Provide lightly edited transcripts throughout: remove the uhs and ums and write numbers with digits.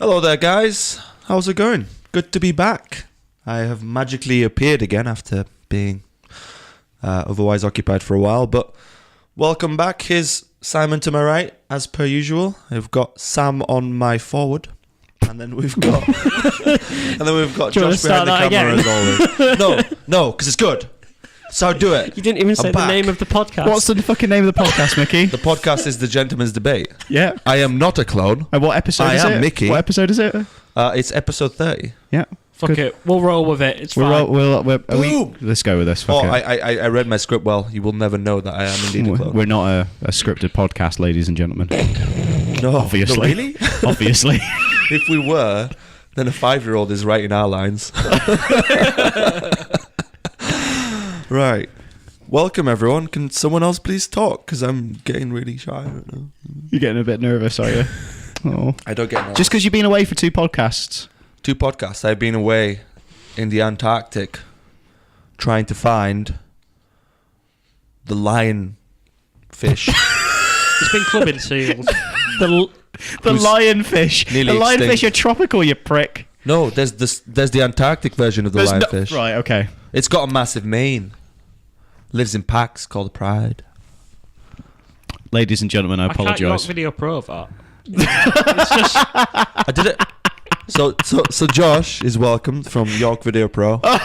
Hello there, guys. How's it going? Good to be back. I have magically appeared again after being otherwise occupied for a while, but welcome back. Here's Simon to my right, as per usual. I've got Sam on my forward, and then we've got Josh behind the camera as always. No, because it's good. So do it. You didn't even say the name of the podcast. What's the fucking name of the podcast, Mickey? The podcast is The Gentleman's Debate. Yeah. I am not a clone. And what episode is it? I am Mickey. What episode is it? It's episode 30. Yeah. Fuck it. We'll roll with it. It's fine. Let's go with this. Fuck it. I read my script well. You will never know that I am indeed a clone. We're not a scripted podcast, ladies and gentlemen. No. Obviously. No, really? Obviously. If we were, then a 5-year-old is writing our lines. Right. Welcome, everyone. Can someone else please talk? Because I'm getting really shy right now. You're getting a bit nervous, are you? Oh. I don't get nervous. Just because you've been away for 2 podcasts. 2 podcasts. I've been away in the Antarctic trying to find the lionfish. It's been clubbing seals. The lionfish. The lionfish extinct. Are tropical, you prick. No, there's the Antarctic version of the lionfish. Right, okay. It's got a massive mane. Lives in packs called Pride. Ladies and gentlemen, I apologise. I can't Video Pro that. I did it. So Josh is welcomed from York Video Pro. That's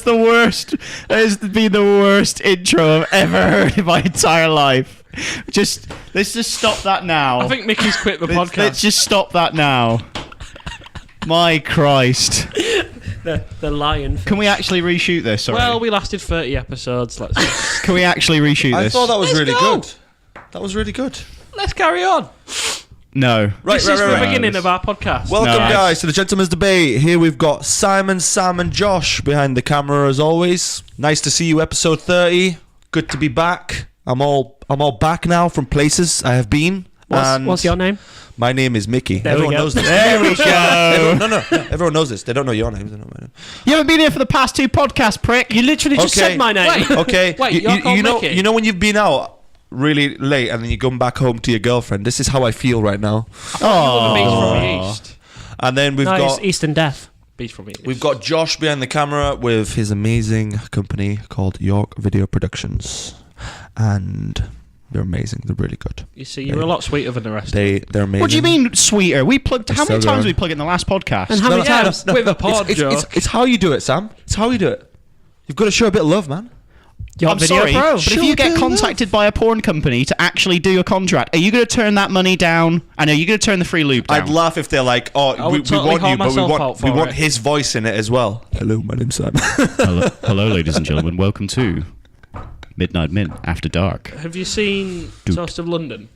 the worst. That has been the worst intro I've ever heard in my entire life. Let's just stop that now. I think Mickey's quit the podcast. Let's just stop that now. My Christ. The lion. Can we actually reshoot this? Sorry. Well, we lasted 30 episodes. Can we actually reshoot this? I thought that was really good. That was really good. Let's carry on. No. This is the beginning of our podcast. Welcome, guys, to the Gentleman's Debate. Here we've got Simon, Sam, and Josh behind the camera as always. Nice to see you, episode 30. Good to be back. I'm all back now from places I have been. What's your name? My name is Mickey. Everyone knows this. There we go. Everyone knows this. They don't know your name. They don't know my name. You haven't been here for the past 2 podcasts, prick. You literally just said my name. Okay. Wait, you're called Mickey? You know when you've been out really late and then you come back home to your girlfriend? This is how I feel right now. Oh. Beach from the east. And then we've got it's Eastern Death. Beach from the east. We've got Josh behind the camera with his amazing company called York Video Productions. And they're amazing. They're really good. You see, you're a lot sweeter than the rest. They're amazing. What do you mean sweeter? We plugged. How many times did we plug it in the last podcast? And how many times with a pod joke? It's how you do it, Sam. It's how you do it. You've got to show a bit of love, man. I'm sorry, but if you get contacted by a porn company to actually do a contract, are you going to turn that money down? And are you going to turn the free lube down? I'd laugh if they're like, we want you, but we want his voice in it as well. Hello, my name's Sam. Hello, ladies and gentlemen. Welcome to Midnight Mint After Dark. Have you seen Toast of London?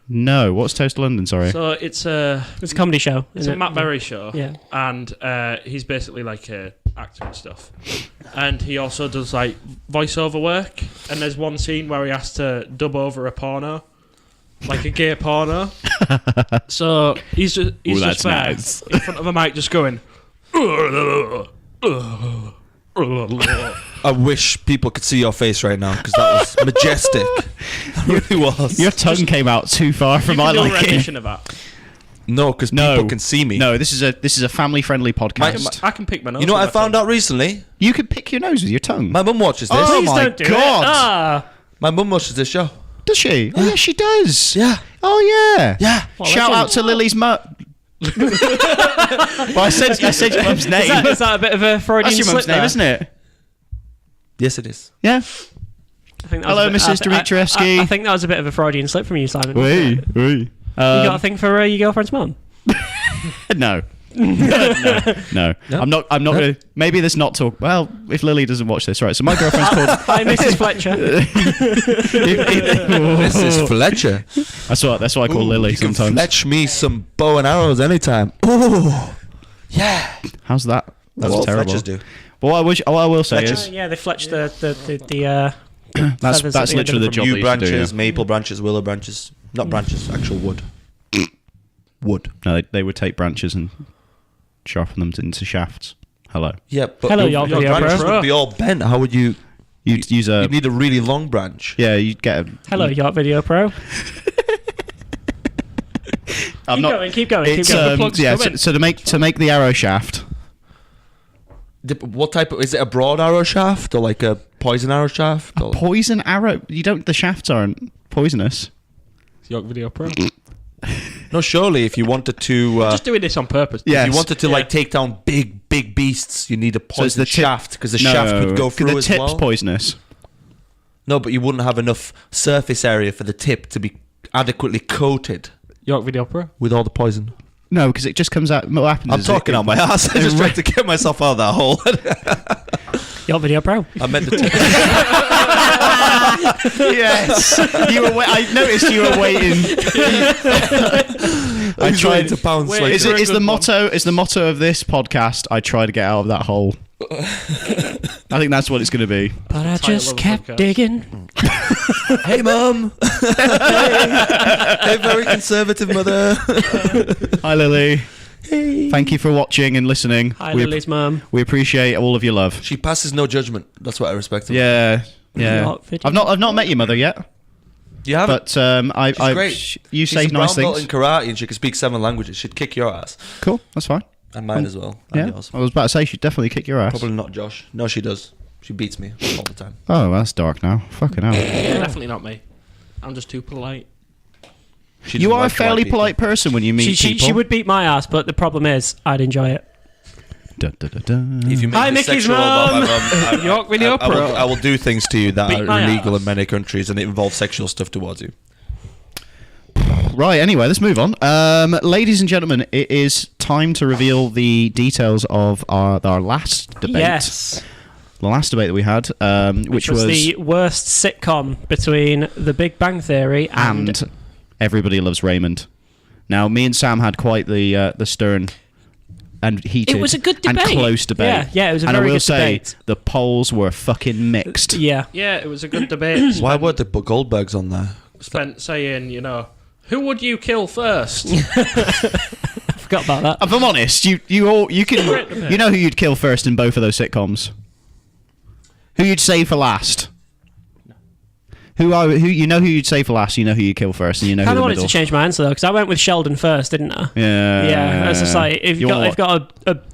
No. What's Toast of London? Sorry. So it's a comedy show. It's a Matt Berry show. Yeah. And he's basically like a actor and stuff. And he also does like voiceover work. And there's one scene where he has to dub over a porno, like a gay porno. So he's just there nice. in front of a mic, just going. I wish people could see your face right now because that was majestic. It really was. Your tongue came out too far from my liking. You can do a rendition of that. No, because people can see me. No, this is a family-friendly podcast. I can pick my nose. You know what I found out recently? You can pick your nose with your tongue. My mum watches this. Oh my God! My mum watches this show. Does she? Yeah. Oh yeah, she does. Yeah. Oh yeah. Yeah. Well, shout out to Lily's mum. Well, I said your mum's name. Is that a bit of a Freudian slip? That's your mum's name, isn't it? Yes, it is. Yeah. I think hello, Mrs. Dimitrievsky. I think that was a bit of a Freudian slip from you, Simon. Oui. You got a thing for your girlfriend's mum? No. No. I'm not going to. Maybe there's not talk. Well, if Lily doesn't watch this, right? So my girlfriend's called. Hi, Mrs. Fletcher. Mrs. Fletcher. That's what I call Lily you sometimes. Can fletch me some bow and arrows anytime. Oh, yeah. How's that? That's what terrible. Fletchers do. But what I will say is, yeah, they fletch the that's literally the job. Yew branches, maple branches, willow branches, not branches, actual wood. Wood. No, they would take branches and sharpen them into shafts. Hello. Yeah, but hello, your branches would be all bent. How would you? You'd use a. You'd need a really long branch. Yeah, you'd get a. Hello, Yacht Video Pro. Keep going. Yeah, so to make the arrow shaft. What type of... Is it a broad arrow shaft or like a poison arrow shaft? Or Poison arrow? The shafts aren't poisonous. York Video Pro. No, surely if you wanted to... Just doing this on purpose. Yeah. If you wanted to like take down big beasts, you need a poison shaft because the shaft could go through as well. The tip's poisonous. No, but you wouldn't have enough surface area for the tip to be adequately coated York Video Pro. with all the poison. No, because it just comes out. What happens? I'm talking out my ass. I just tried to get myself out of that hole. York Video Pro. I meant the tip. Yes, you were. I noticed you were waiting. I tried to pounce. Wait, Is the motto? Is the motto of this podcast? I try to get out of that hole. I think that's what it's going to be. But I Title just of the kept podcast. digging. Hey, Mum. Hey, very conservative mother. Hi, Lily. Hey. Thank you for watching and listening. Hi, Lily's mum. We appreciate all of your love. She passes no judgment. That's what I respect her. Yeah. York Video. I've not met your mother yet, You haven't? but She's great. You She's say a brown nice belt things. in karate and she can speak 7 languages. She'd kick your ass. Cool, that's fine. And mine as well. Yeah, And yours. I was about to say she'd definitely kick your ass. Probably not Josh. No, she does. She beats me all the time. Oh, that's dark now. Fucking hell. Definitely not me. I'm just too polite. She You doesn't are a like fairly people. polite person when you meet people. She would beat my ass, but the problem is I'd enjoy it. Dun, dun, dun, dun. If you make Hi, this Mickey's sexual mum. about my mum, York Video Pro. I will do things to you that Beat my are illegal ass. in many countries and it involves sexual stuff towards you. Right, anyway, let's move on. Ladies and gentlemen, it is time to reveal the details of our last debate. Yes. The last debate that we had, which was the worst sitcom between The Big Bang Theory and Everybody Loves Raymond. Now, me and Sam had quite the stern and heated It was a good debate. and close debate. Yeah, it was a and very I will good say, debate. the polls were fucking mixed. Yeah. Yeah, it was a good debate. Why weren't the Goldbergs on there? Spent saying, who would you kill first? Forgot about that. If I'm honest, you know who you'd kill first in both of those sitcoms. Who you'd save for last. Who you'd save for last, you know who you kill first, and you know who I the wanted middle. to change my answer though, because I went with Sheldon first, didn't I? Yeah. Yeah, it's just like if You you've want got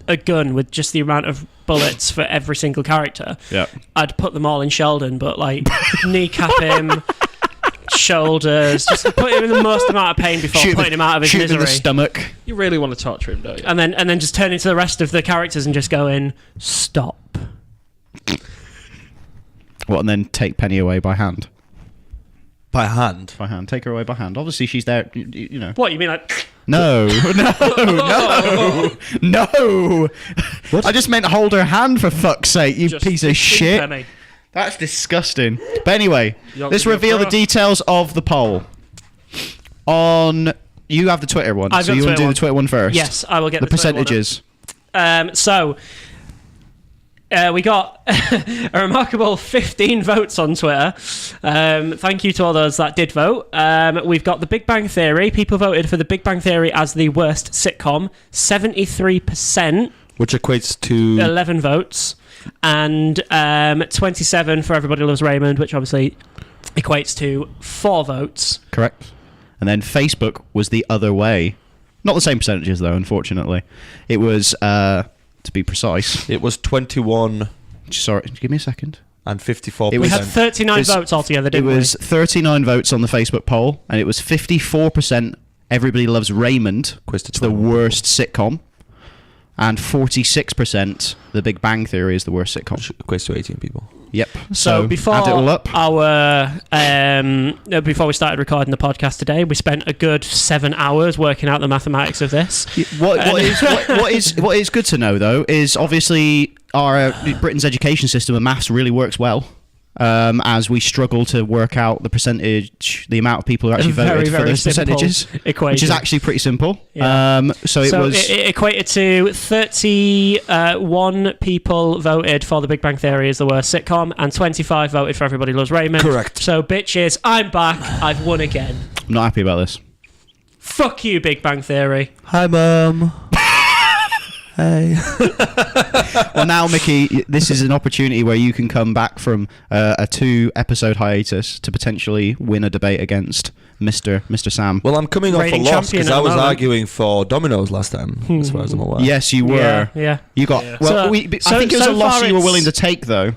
a gun with just the amount of bullets for every single character, Yeah. I'd put them all in Sheldon, but like kneecap him, shoulders, just put him in the most amount of pain before putting him out of his shoot him in misery, the stomach. You really want to torture him, don't you? and then just turn into the rest of the characters and just go in stop. What, and then take Penny away by hand? By hand. By hand. Take her away by hand. Obviously, she's there, you know. What you mean like? No. No. What? I just meant hold her hand, for fuck's sake, you Just piece of 15 shit. penny. That's disgusting. But anyway, York let's Video reveal the Pro. details of the poll. You have the Twitter one, I've so got you want to Twitter do one. the Twitter one first? Yes, I will get The Twitter one up. percentages. We got a remarkable 15 votes on Twitter. Thank you to all those that did vote. We've got The Big Bang Theory. People voted for The Big Bang Theory as the worst sitcom. 73%, Which equates to... 11 votes. And 27 for Everybody Loves Raymond, which obviously equates to 4 votes. Correct. And then Facebook was the other way. Not the same percentages, though, unfortunately. It was, to be precise... It was 21 Sorry, give me a second. and 54%. It We was- had 39 It was- votes altogether, It didn't was 39 votes on the Facebook poll, and it was 54% Everybody Loves Raymond. Quiz to It's the 21. worst sitcom. And 46% The Big Bang Theory is the worst sitcom. Which equates to 18 people. Yep. So before add it all up. before we started recording the podcast today, we spent a good 7 hours working out the mathematics of this. What is good to know, though, is obviously our Britain's education system of maths really works well. As we struggle to work out the percentage, the amount of people who actually voted for those simple percentages, equation. which is actually pretty simple. Yeah. So it was. It equated to 31 people voted for The Big Bang Theory as the worst sitcom, and 25 voted for Everybody Loves Raymond. Correct. So bitches, I'm back. I've won again. I'm not happy about this. Fuck you, Big Bang Theory. Hi, Mum. Hey. Well, now, Mickey, this is an opportunity where you can come back from a 2-episode hiatus to potentially win a debate against Mr. Sam. Well, I'm coming off a Reigning loss champion because at I the was moment. arguing for Domino's last time, as far as I'm aware. Yes, you were. Yeah. You got. Yeah. Well, So- I think it was so a loss far you were it's- willing to take, though.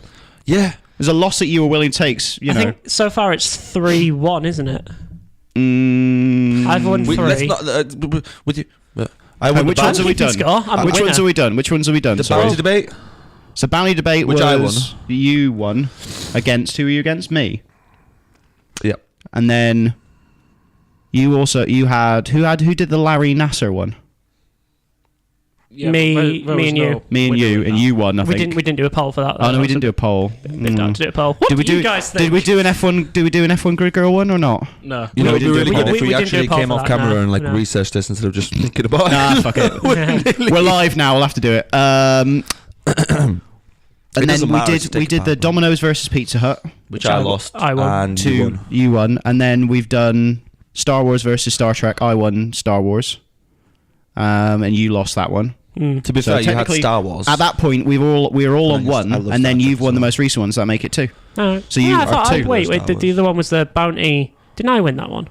Yeah. There's a loss that you were willing to take. You I know. think so far it's 3-1, isn't it? I've won Let's 3. not. With you. I won which the ones have we keeping done? score. I'm a Which winner. ones have we done? Which ones have we done? The Sorry. bounty debate. So bounty debate Which was I won. You won against who were you against? Me. Yep. And then you who did the Larry Nasser one? Yeah, Me- there me was and you. no Me and winner you, in and that. you won. I We think. didn't do a poll for that. Oh no, we That didn't do a poll. was bit dark to do a poll. What Did we do you do? guys think? Did we do an F1? Did we do an F1 Grid Girl one or not? No. You know, we it'd be didn't do really a good poll. if We we didn't do a actually poll came for off that, camera no, and like no. researched this instead of just thinking about it. Nah, fuck it. We're live now. We'll have to do it. And then doesn't we matter, did just we take did a the part. Domino's versus Pizza Hut. Which I lost. I won. And Two, you won. you won, and then we've done Star Wars versus Star Trek. I won Star Wars, and you lost that one. To be So fair, you had technically, Star Wars. At that point, we were all on I one, love and then Star you've Trek, wait, the so- most recent ones. That make it 2. So you I are thought, 2. wait, Star the other one was the bounty. Didn't I win that one?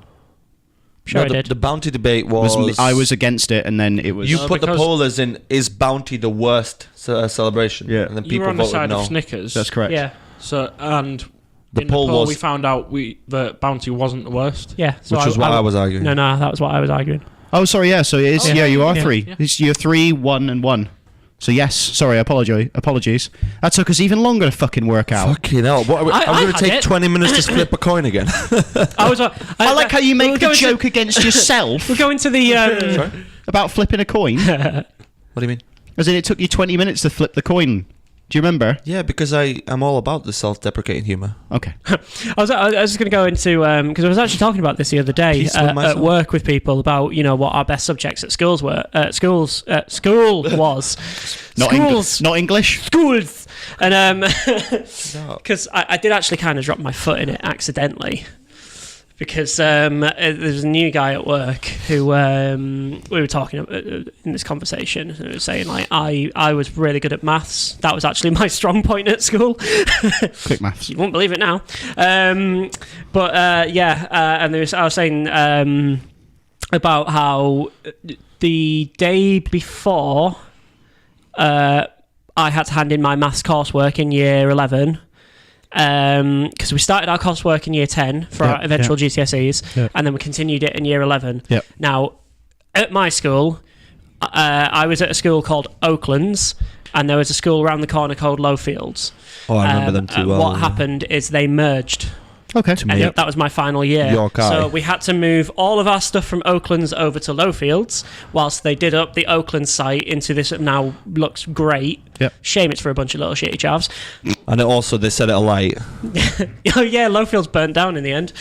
Sure, No, I the, did. the bounty debate was. I was against it, and then it was. You No, put the because- poll as in is bounty the worst celebration? Yeah. And then You people were on the voted side no. of Snickers. That's correct. Yeah, So and The in poll the poll was- we found out that bounty wasn't the worst. yeah. So Which was what I was arguing. No, that was what I was arguing. Oh, sorry. Yeah. So it is. Oh, yeah, you are yeah, 3. yeah. You're 3, 1, and 1. So yes. Sorry. Apologies. That took us even longer to fucking work out. Fucking hell. What, I I'm going had to take it. 20 minutes to flip a coin again. I was. I like how you make the going to- joke against yourself We're going to the. Sorry? about flipping a coin. What do you mean? As in, it took you 20 minutes to flip the coin. Do you remember? Yeah, because I'm all about the self-deprecating humour. Okay. I was just going to go into because I was actually talking about this the other day Peace with at myself. work with people about what our best subjects at schools were. School was Not schools. Not English. Schools, and because I did actually kind of drop my foot in it accidentally. Because there's a new guy at work who we were talking about in this conversation, and it was saying like I was really good at maths. That was actually my strong point at school. Quick maths. You won't believe it now. And I was saying about how the day before I had to hand in my maths coursework in year 11. Because we started our coursework in year 10 for our eventual GCSEs, and then we continued it in year 11. Yep. Now, at my school, I was at a school called Oaklands, and there was a school around the corner called Lowfields. Oh, I remember them too and well. what happened is they merged. Okay. And that was my final year. York Eye. So we had to move all of our stuff from Oaklands over to Lowfields, whilst they did up the Oakland site into this that now looks great. Yep. Shame it's for a bunch of little shitty chavs. And also, they set it alight. Oh yeah, Lowfields burnt down in the end.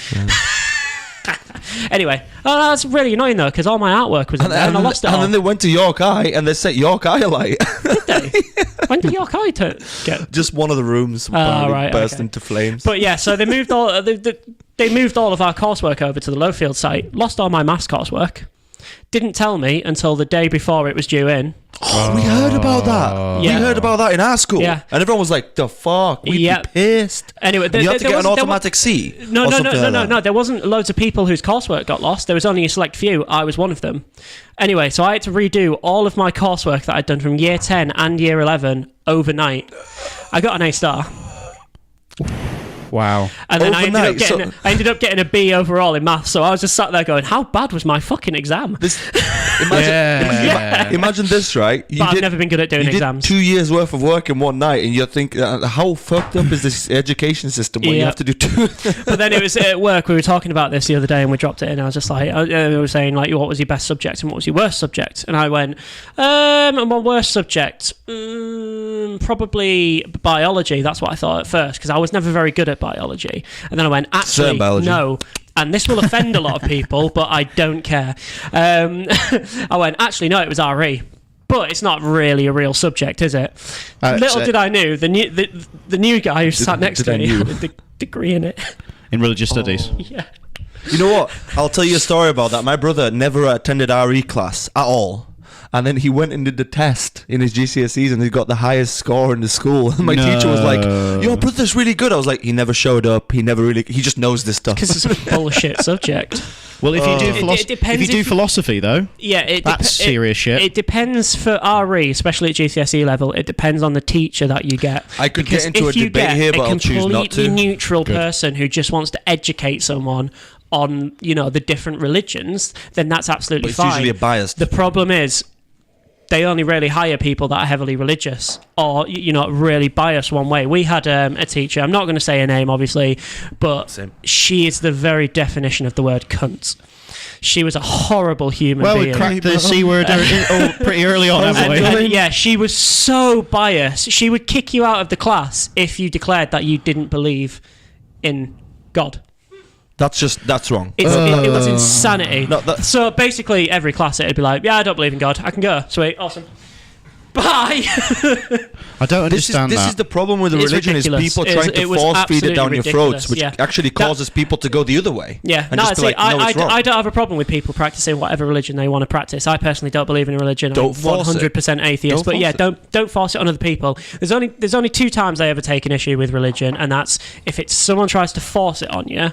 Anyway, that's really annoying though, because all my artwork was in there and I lost it and all. then they went to York Eye and they set York Eye alight. Did they? When did York Eye get? Just one of the rooms apparently right, burst okay. into flames. But yeah, so they moved all they moved all of our coursework over to the Lowfield site. Lost all my maths coursework. Didn't tell me until the day before it was due in. Oh, we heard about that. Yeah. We heard about that in our school. Yeah. And everyone was like, the fuck? We'd Yep. be pissed. Anyway, And you had to get an automatic C. No, or something like that. There wasn't loads of people whose coursework got lost. There was only a select few. I was one of them. Anyway, so I had to redo all of my coursework that I'd done from year 10 and year 11 overnight. I got an A star. Wow. And then I Overnight, ended up getting a B overall in maths. So I was just sat there going, how bad was my fucking exam? Imagine this, right? You But I've never been good at doing you exams. did 2 years worth of work in one night, and you think, how fucked up is this education system when you Yeah. have to do 2? But then it was at work, we were talking about this the other day and we dropped it in. I was just like, we were saying like, what was your best subject and what was your worst subject? And I went, my worst subject, probably biology. That's what I thought at first, because I was never very good at biology. And then I went, actually, Certain biology. no. And this will offend a lot of people, but I don't care. I went, actually, no, it was RE. But it's not really a real subject, is it? Little did I know, the new guy who sat next to me had a degree in it. In religious studies. Yeah. You know what? I'll tell you a story about that. My brother never attended RE class at all. And then he went and did the test in his GCSEs and he got the highest score in the school. And my teacher was like, your brother's really good. I was like, he never showed up. He just knows this stuff. Because it's a bullshit subject. Well, if you do depends if you do philosophy though, Yeah, that's serious shit. It depends for RE, especially at GCSE level. It depends on the teacher that you get. I could Because get into a if you debate get here, but a I'll choose not completely to. neutral person who just wants to educate someone on, the different religions, then that's absolutely But it's fine. usually a biased. The problem is, they only really hire people that are heavily religious or, really biased one way. We had a teacher, I'm not going to say her name, obviously, but Same. she is the very definition of the word cunt. She was a horrible human well, being. we cracked the C word pretty early on, haven't we? And, yeah, she was so biased. She would kick you out of the class if you declared that you didn't believe in God. That's wrong. It was insanity. No, So basically, every class it'd be like, yeah, I don't believe in God. I can go. Sweet, awesome. Bye. I don't understand This that. is the problem with the It's religion ridiculous. is people It trying to was force feed it absolutely down your ridiculous, throats, which yeah. actually causes people to go the other way. Yeah, and no, just be see, like, no, it's wrong. I don't have a problem with people practicing whatever religion they want to practice. I personally don't believe in a religion. Don't I'm force it. 100% atheist. Don't But yeah, force don't force it on other people. There's only 2 times I ever take an issue with religion, and that's if it's someone tries to force it on you,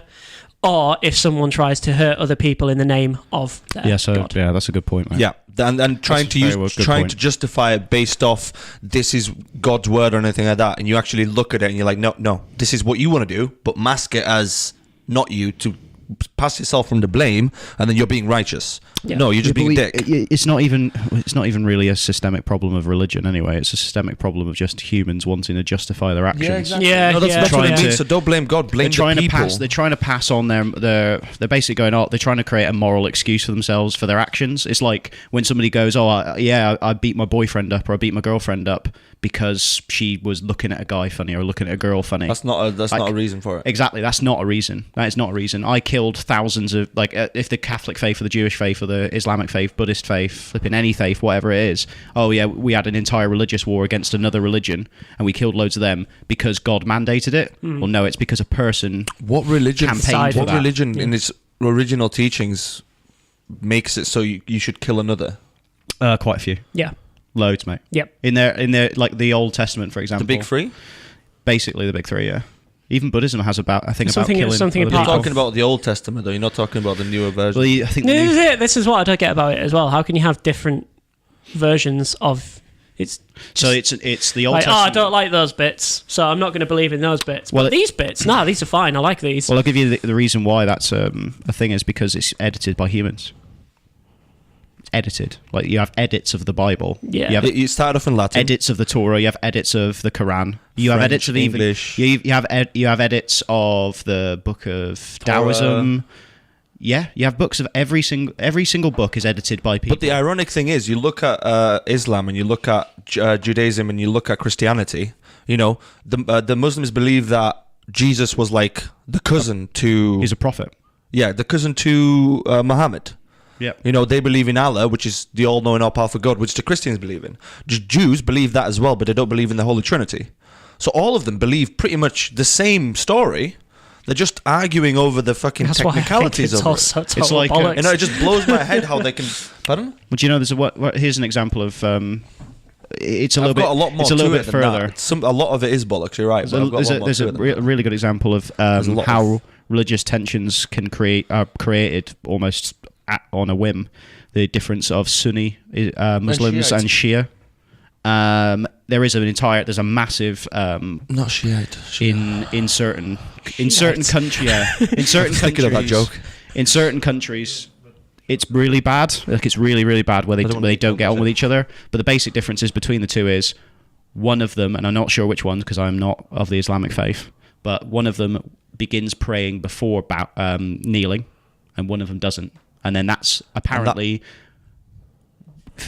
or if someone tries to hurt other people in the name of their God. Yeah, that's a good point, man. Yeah, and trying That's a very good point. to justify it based off this is God's word or anything like that, and you actually look at it and you're like, no, this is what you want to do, but mask it as not you to pass yourself from the blame, and then you're being righteous. Yeah. No, you're just being a dick. It's not even really a systemic problem of religion anyway. It's a systemic problem of just humans wanting to justify their actions. Yeah, no, that's yeah. what I Trying mean. to- So don't blame God, blame the people. They're trying to pass on they're basically going, they're trying to create a moral excuse for themselves for their actions. It's like when somebody goes, I beat my boyfriend up or I beat my girlfriend up because she was looking at a guy funny or looking at a girl funny. That's not a reason for it. Exactly, that's not a reason. That is not a reason. I killed thousands of, if the Catholic faith or the Jewish faith or the Islamic faith, Buddhist faith, flipping any faith, whatever it is. Oh yeah, we had an entire religious war against another religion and we killed loads of them because God mandated it. Well, no, it's because a person What religion? campaigned for What that. religion in its original teachings makes it so you should kill another? Quite a few. Yeah. Loads, mate. Yep. In their like the Old Testament, for example. The big three? Basically the big 3, yeah. Even Buddhism has about killing Something other apart- You're people. talking about the Old Testament, though. You're not talking about the newer version. Well, I think the new- This is what I don't get about it as well. How can you have different versions of it's so it's the Old like, Testament. I don't like those bits, so I'm not going to believe in those bits. Well, But these bits, these are fine. I like these. Well, I'll give you the reason why that's a thing is because it's edited by humans. It's edited. Like you have edits of the Bible. Yeah. You have You start off in Latin. edits of the Torah. You have edits of the Quran. You have French, edits of English. You have edits of the book of Taoism. Yeah, you have books of every single book is edited by people. But the ironic thing is, you look at Islam and you look at Judaism and you look at Christianity. You know, the Muslims believe that Jesus was like the cousin to He's a prophet. the cousin to Muhammad. Yeah. You know, they believe in Allah, which is the all-knowing, all-powerful God, which the Christians believe in. Jews believe that as well, but they don't believe in the Holy Trinity. So all of them believe pretty much the same story. They're just arguing over the fucking That's why I think technicalities it's of it. also total It's like, bollocks. You know, it just blows my head how they can. Pardon? But you know, there's here's an example of it's a little I've bit. got a lot more it's a little to bit it than that. further. A lot of it is bollocks. You're right. But I've got a lot more There's to a it than that. really good example of a lot how of- religious tensions can created almost on a whim. The difference of Sunni Muslims and Shia. There's a massive Not Shiite. in certain countries. Yeah, in certain Thinking of that countries. joke. In certain countries, it's really bad. Like it's really, really bad where they don't get on with each other. But the basic differences between the two is one of them, and I'm not sure which one because I'm not of the Islamic faith, but one of them begins praying before kneeling, and one of them doesn't. And then that's apparently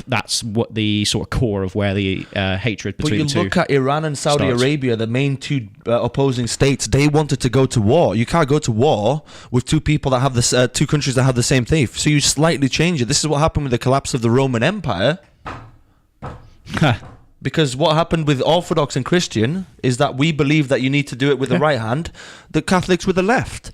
that's what the sort of core of where the hatred But between you the two. look at Iran and Saudi starts. Arabia, the main two opposing states. They wanted to go to war. You can't go to war with two people that have this, two countries that have the same faith. So you slightly change it. This is what happened with the collapse of the Roman Empire. Because what happened with Orthodox and Christian is that we believe that you need to do it with the right hand, the Catholics with the left.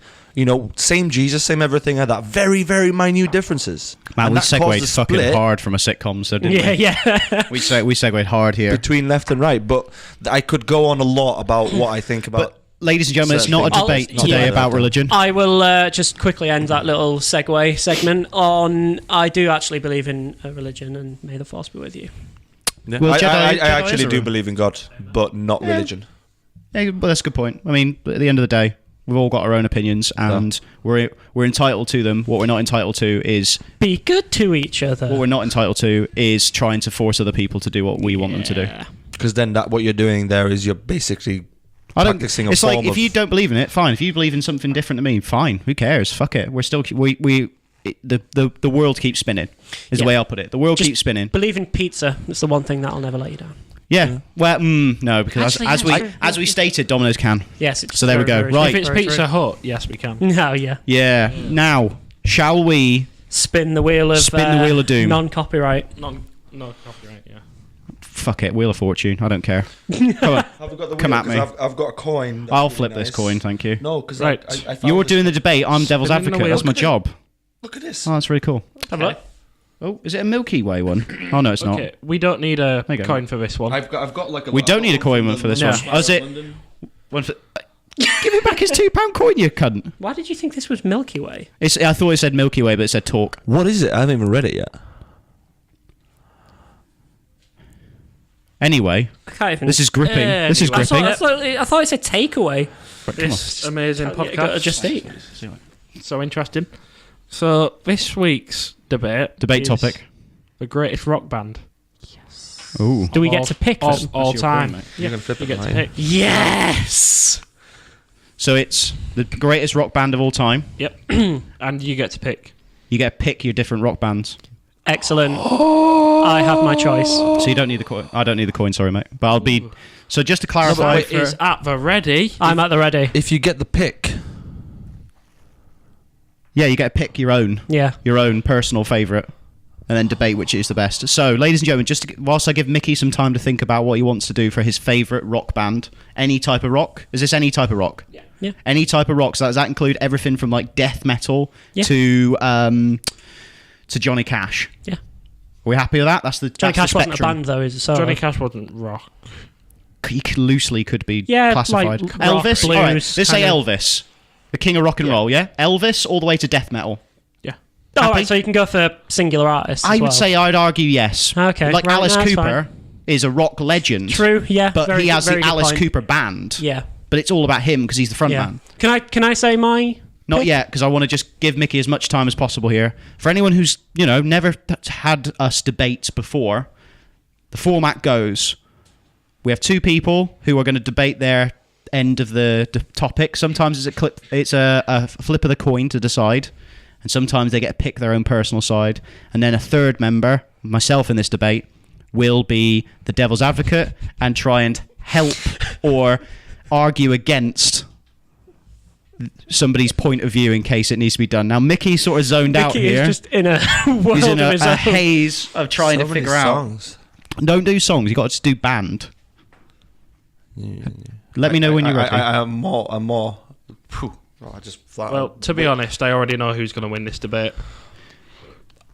same Jesus, same everything like that. Very, very minute differences. Man, And we that caused segued a fucking split hard from a sitcom, so didn't Yeah. we? We segued hard here. between left and right. But I could go on a lot about what I think about. But, ladies and gentlemen, it's not a certain debate things. today Yeah. about religion. I will just quickly end that little segue segment on. I do actually believe in a religion, and may the force be with you. Yeah. Well, I Jedi actually is a do room. believe in God, but not religion. Yeah, but that's a good point. I mean, at the end of the day, we've all got our own opinions, and we're entitled to them. What we're not entitled to is Be good to each other. what we're not entitled to is trying to force other people to do what we want them to do. Yeah. Because then what you're doing there is you're basically practicing a It's form like if of- you don't believe in it, fine. If you believe in something different to me, fine. Who cares? Fuck it. We're still the world keeps spinning. Is the Yeah. way I'll put it. The world Just keeps spinning. Believe in pizza. It's the one thing that'll never let you down. Yeah. Well, no, because Actually, as yeah, we stated, Domino's can. Yes. It's So there we very, go. very Right. If it's very Pizza true. Hut, yes, we can. No, yeah. Yeah. Now, shall we Spin the wheel of doom? Non-copyright. No copyright, yeah. Fuck it. Wheel of Fortune. I don't care. Come on. Have we got the Come wheel? at me. 'Cause I've got a coin. I'll That's flip really this nice. coin. Thank you. No, because Right. I found You're this- doing the debate. I'm devil's Spinning the advocate. wheel. That's my job. Look at this. Oh, that's really cool. Have a look. Oh, is it a Milky Way one? Oh no, it's not. Okay, we don't need a There you go. coin for this one. I've got like a. We don't need a coin one for this one. Oh, is it? One for. Give me back his £2 coin, you cunt. Why did you think this was Milky Way? I thought it said Milky Way, but it said talk. What is it? I haven't even read it yet. Anyway, I can't even. this is gripping. This is Anyway. gripping. I thought it said takeaway. This amazing You gotta podcast. just eat. So interesting. So this week's debate Debate is topic. the greatest rock band Ooh. Do we get to pick of them? all your time. point, mate. You can flip You it, get to mate. pick. Yes. So it's the greatest rock band of all time. Yep. And you get to pick. You get to pick your different rock bands. Excellent. I have my choice. So you don't need the coin. I don't need the coin, sorry, mate. But I'll be. So just to clarify, It is at the ready. I'm at the ready. If you get the pick, yeah, you get to pick your own personal favourite, and then debate which is the best. So, ladies and gentlemen, whilst I give Mickey some time to think about what he wants to do for his favourite rock band, any type of rock. Is this any type of rock? Yeah. Any type of rock. So does that include everything from like death metal Yeah. to Johnny Cash? Yeah. Are we happy with that? That's the Johnny that's Cash the wasn't a spectrum. band though, is it? So Johnny Cash wasn't rock. He loosely could be Yeah, classified. like rock, Elvis. blues, All right, let's say kind of. Elvis, the king of rock and roll. Yeah, Elvis all the way to death metal. Yeah. Oh, Happy? right, so you can go for singular artists. I as would well. say I'd argue yes. Okay, like right, Alice no, that's Cooper is a rock legend. True. Yeah. But very he good- has the very good Alice point. Cooper band. Yeah. But it's all about him because he's the front Yeah. man. Can I say my? Not pick? yet, because I want to just give Mickey as much time as possible here. For anyone who's never had us debate before, the format goes: we have two people who are going to debate their end of the topic. Sometimes it's a flip of the coin to decide, and sometimes they get to pick their own personal side. And then a third member, myself in this debate, will be the devil's advocate and try and help or argue against somebody's point of view in case it needs to be done. Now, Mickey's sort of zoned out Mickey here. is just in a world He's in of his a own. haze of trying to figure songs. out. Don't do songs. You got to just do band. Let me know when you're ready. I'm more. Phew. Oh, I just flat. Well, to be honest, I already know who's going to win this debate.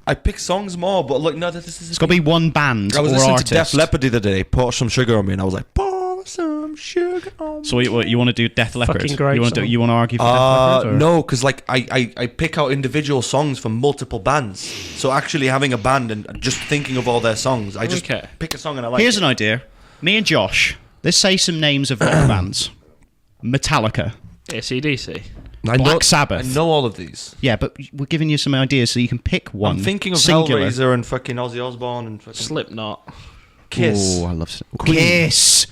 I pick songs more, but look, no, this is. It's got to be one band I was or listening artist. to Def Leppard the other day. Pour some sugar on me, and I was like, pour some sugar on me. So you want to do Def Leppard? Fucking great You want to song. you want to argue for Def Leppard? Or? No, because like I pick out individual songs from multiple bands. So actually having a band and just thinking of all their songs, I just Okay. pick a song and I like Here's it. an idea. Me and Josh. Let's say some names of rock bands. Metallica. AC/DC. Black Sabbath. I know all of these. Yeah, but we're giving you some ideas so you can pick one. I'm thinking of singular. Hellraiser and fucking Ozzy Osbourne and fucking Slipknot. Kiss. Oh, I love Queen. Kiss.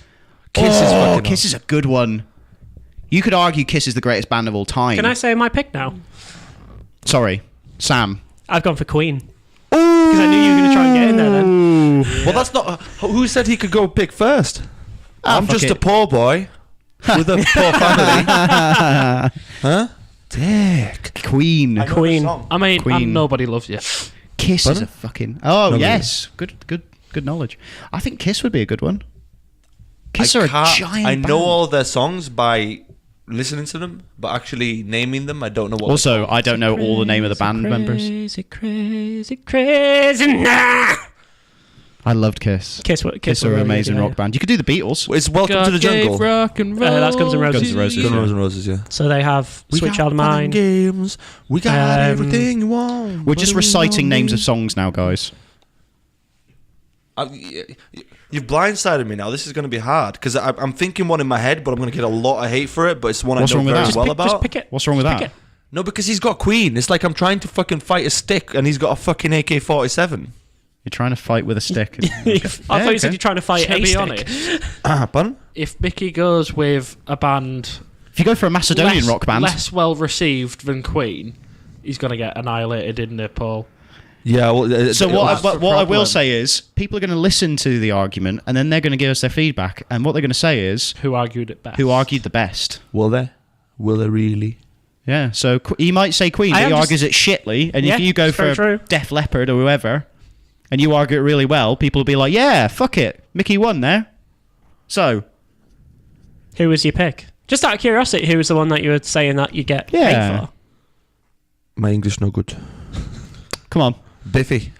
Kiss is fucking Kiss is a good one. You could argue Kiss is the greatest band of all time. Can I say my pick now? Sorry, Sam. I've gone for Queen. Because I knew you were going to try and get in there then. Well, that's not. Who said he could go pick first? I'm fuck just it. a poor boy with a poor family. Huh? Dick. Queen. Queen. I mean, Queen. and Nobody Loves You. Kiss is Pardon? a fucking. Oh Nobody. yes, good knowledge. I think Kiss would be a good one. Kiss are a giant. I know band. all their songs by listening to them, but actually naming them, I don't know what. Also, I don't know all the name of the band members. Crazy, nah! I loved Kiss. Kiss Are were an really amazing good, rock band. You could do the Beatles. It's Welcome to the Jungle. Rock and roll. That's Guns N' Roses. Guns N' Roses. Guns N' Roses, yeah. So they have Sweet Child of Mine. Games. We got everything you want. We're just reciting names of songs now, guys. You've blindsided me now. This is going to be hard because I'm thinking one in my head, but I'm going to get a lot of hate for it. But it's one What's I know wrong with very that? well Just about. pick it. What's wrong with Pick that? it. No, because he's got Queen. It's like I'm trying to fucking fight a stick, and he's got a fucking AK-47. You're trying to fight with a stick. I thought you said you're trying to fight To a be stick. honest, Pardon? if Mickey goes with a band If you go for a Macedonian rock band, less well received than Queen, he's going to get annihilated in the poll. Yeah. Well, so that's what the I will problem. say is, people are going to listen to the argument, and then they're going to give us their feedback. And what they're going to say is, Who argued it best? who argued the best? Will they? Will they really? Yeah. So he might say Queen, I but he am argues it shitly. And Yeah, if you go it's very for true. Def Leppard or whoever, and you argue it really well, people will be like, "Yeah, fuck it, Mickey won there." So Who was your pick? Just out of curiosity, who was the one that you were saying that you get Yeah. hate for? My English no good. come on, Biffy.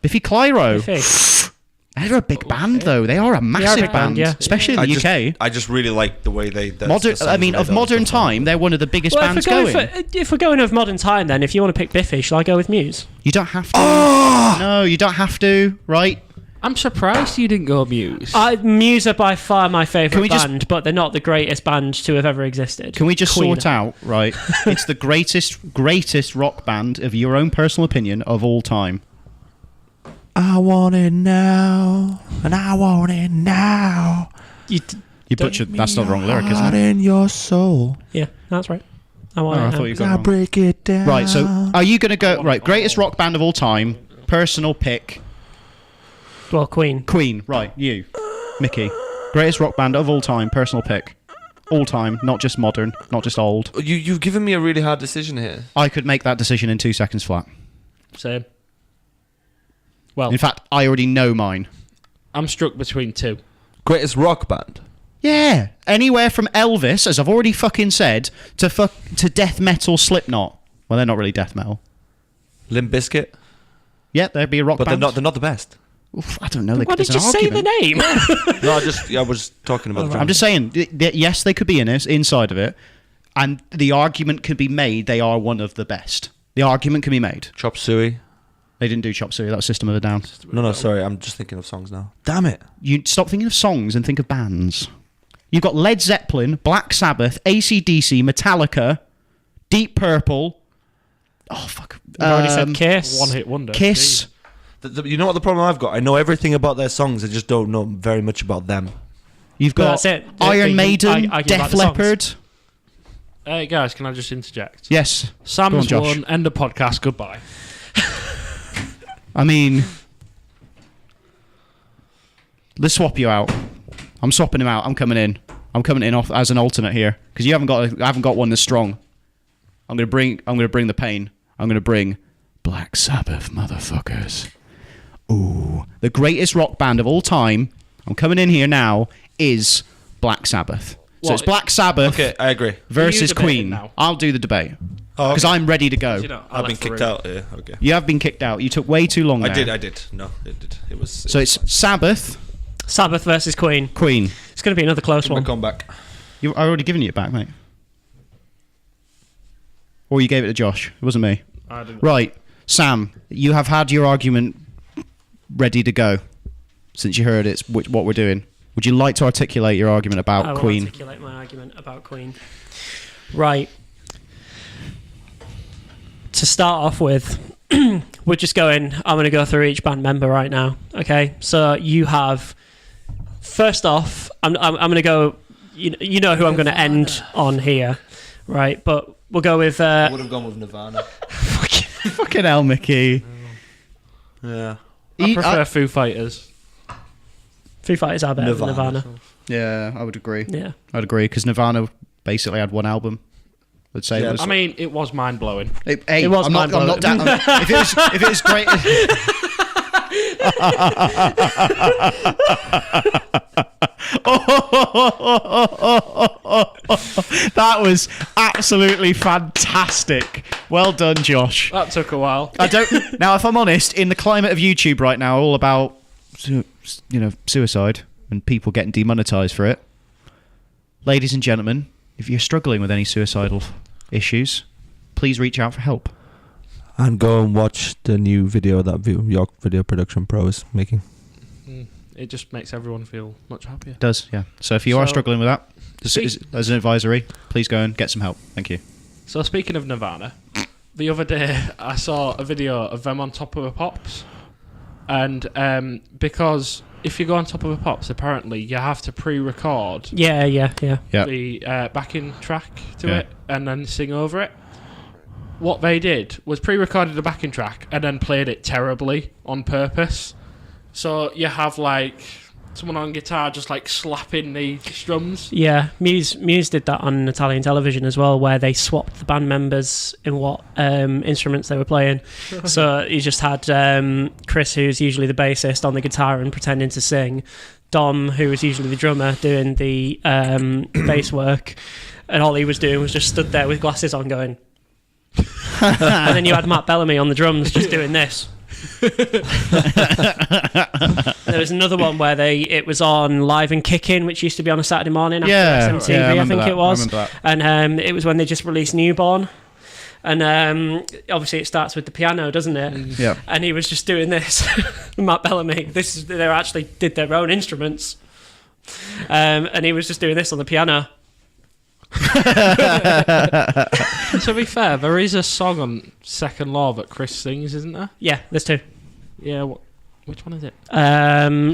Biffy Clyro. Biffy. They're a big band, though. They are a massive big band, yeah. especially in the UK. I just really like the way they. Modern, I mean, of modern time, they're one of the biggest Well, bands if we're, going. going if we're going of modern time, then if you want to pick Biffy, shall I go with Muse? You don't have to. No, you don't have to. Right? I'm surprised you didn't go Muse. Muse are by far my Can favourite we just- band, but they're not the greatest band to have ever existed. Can we just Queen. sort out? Right? It's the greatest rock band of your own personal opinion of all time. I want it now, and I want it now. You butchered. That's not the wrong lyric, isn't Heart it? in your soul. Yeah, that's right. I Oh, want I it thought now. you got it I wrong. break it down. Right. So, are you going to go right? Greatest rock band of all time. Personal pick. Well, Queen. Queen. Right. You, Mickey. Greatest rock band of all time. Personal pick. All time, not just modern, not just old. You've given me a really hard decision here. I could make that decision in 2 seconds flat. Same. Well, In fact, I already know mine. I'm struck between two. Greatest rock band. Yeah, anywhere from Elvis, as I've already fucking said, to death metal Slipknot. Well, they're not really death metal. Limp Bizkit. Yeah, they'd be a rock But band. they're not the best. Oof, I don't know. Why there's did you an say the argument. name? No, I was talking about. I'm just saying. Yes, they could be inside of it, and the argument could be made. They are one of the best. The argument can be made. Chop Suey. They didn't do Chop Suey. That was System of a Down. No, sorry. I'm just thinking of songs now. Damn it. You stop thinking of songs and think of bands. You've got Led Zeppelin, Black Sabbath, AC/DC, Metallica, Deep Purple. Oh fuck! I've already said Kiss. One hit wonder. Kiss. You know what the problem I've got? I know everything about their songs. I just don't know very much about them. You've Well, got that's it. Iron You Maiden, argue about Def the songs. Leppard. Hey guys, can I just interject? Yes. Go on, Sam's Josh. won. End of podcast. Goodbye. I mean, let's swap you out. I'm swapping him out. I'm coming in. I'm coming in off as an alternate here because I haven't got one that's strong. I'm gonna bring the pain. I'm gonna bring Black Sabbath, motherfuckers. Ooh, the greatest rock band of all time. I'm coming in here now. Is Black Sabbath. So What? it's Black Sabbath Okay, I agree. versus debating Queen. now? I'll do the debate Oh, because I'm ready to go. You know, I I've been left the kicked room. out. Yeah, okay. You have been kicked out. You took way too long. I there. did. No, it did. It was. So it's Sabbath, Sabbath versus Queen. Queen. It's going to be another close my one. comeback. I already given you it back, mate. Or you gave it to Josh. It wasn't me. I didn't. Right, Sam, you have had your argument ready to go since you heard what we're doing. Would you like to articulate your argument I about will Queen? articulate my argument about Queen. Right. To start off with, we're just going. I'm going to go through each band member right now. Okay. So you have. First off, I'm going to go. You know who I'm going to end on here, right? But we'll go with. I would have gone with Nirvana. Fucking hell, Mickey. Yeah. I prefer Foo Fighters. Foo Fighters are better than Nirvana. Yeah, I would agree. Yeah. I'd agree because Nirvana basically had one album. I'd say Yeah, it was. I mean, it was mind blowing. Hey, It was I'm not mind-blowing. down. If it was great. That was absolutely fantastic. Well done, Josh. That took a while. I don't. Now, if I'm honest, in the climate of YouTube right now, all about suicide and people getting demonetized for it. Ladies and gentlemen, if you're struggling with any suicidal issues, please reach out for help. And go and watch the new video that York Video Production Pro is making. It just makes everyone feel much happier. It does, yeah. So if you are struggling with that, Speak- as an advisory, please go and get some help. Thank you. So speaking of Nirvana, the other day I saw a video of them on Top of the Pops, and because if you go on Top of the Pops, apparently you have to pre-record Yeah. the backing track to it and then sing over it. What they did was pre-recorded the backing track and then played it terribly on purpose. So you have like someone on guitar just like slapping the strums. Yeah, Muse did that on Italian television as well, where they swapped the band members in what instruments they were playing. So you just had Chris, who's usually the bassist, on the guitar and pretending to sing, Dom, who was usually the drummer, doing the bass work, and all he was doing was just stood there with glasses on going. And then you had Matt Bellamy on the drums just doing this. There was another one where it was on Live and Kicking, which used to be on a Saturday morning after SMTV, I think it was. And it was when they just released Newborn. And obviously it starts with the piano, doesn't it? Yeah. And he was just doing this. Matt Bellamy. They actually did their own instruments. And he was just doing this on the piano. To be fair, there is a song on Second Law that Chris sings, isn't there? Yeah, there's two. Yeah, which one is it?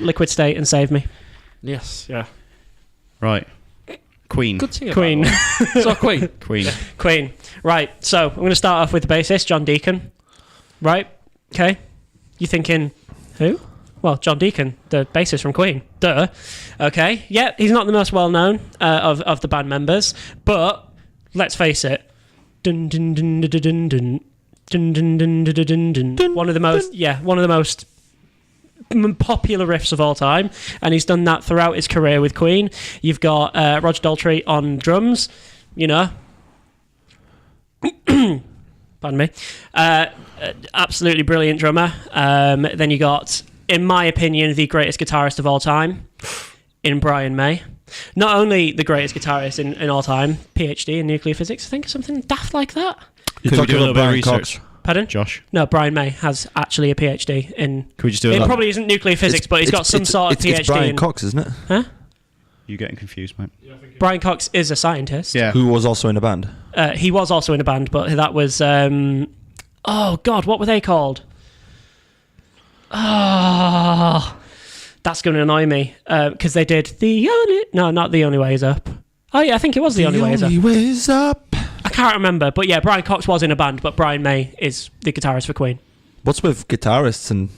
Liquid State and Save Me. Yes, yeah. Right. Queen. Good singer. Queen. So Queen. Queen. Right, so I'm going to start off with the bassist, John Deacon. Right, okay. You thinking, who? Well, John Deacon, the bassist from Queen. Duh. Okay, yeah, he's not the most well-known of the band members, but let's face it. Dun, dun, dun, dun, dun, dun, dun, dun, dun, dun, dun, dun, dun. One of the most popular riffs of all time, and he's done that throughout his career with Queen. You've got Roger Daltrey on drums, you know. Pardon me. Absolutely brilliant drummer. Then you got, in my opinion, the greatest guitarist of all time, in Brian May. Not only the greatest guitarist in all time, PhD in nuclear physics, I think, or something daft like that. You're Could we talking do a little about bit of Brian research? Cox. Pardon? Josh. No, Brian May has actually a PhD in... Could we just do It it? probably isn't nuclear physics, but he's got some sort of PhD It's Brian in... Cox, isn't it? Huh? You're getting confused, mate. Brian Cox is a scientist. Yeah. Who was also in a band. He was also in a band, but that was... oh, God, what were they called? Oh... That's going to annoy me, because they did the only... No, not The Only Way Is Up. Oh, yeah, I think it was The Only Way Is Up. Way's up. I can't remember, but yeah, Brian Cox was in a band, but Brian May is the guitarist for Queen. What's with guitarists and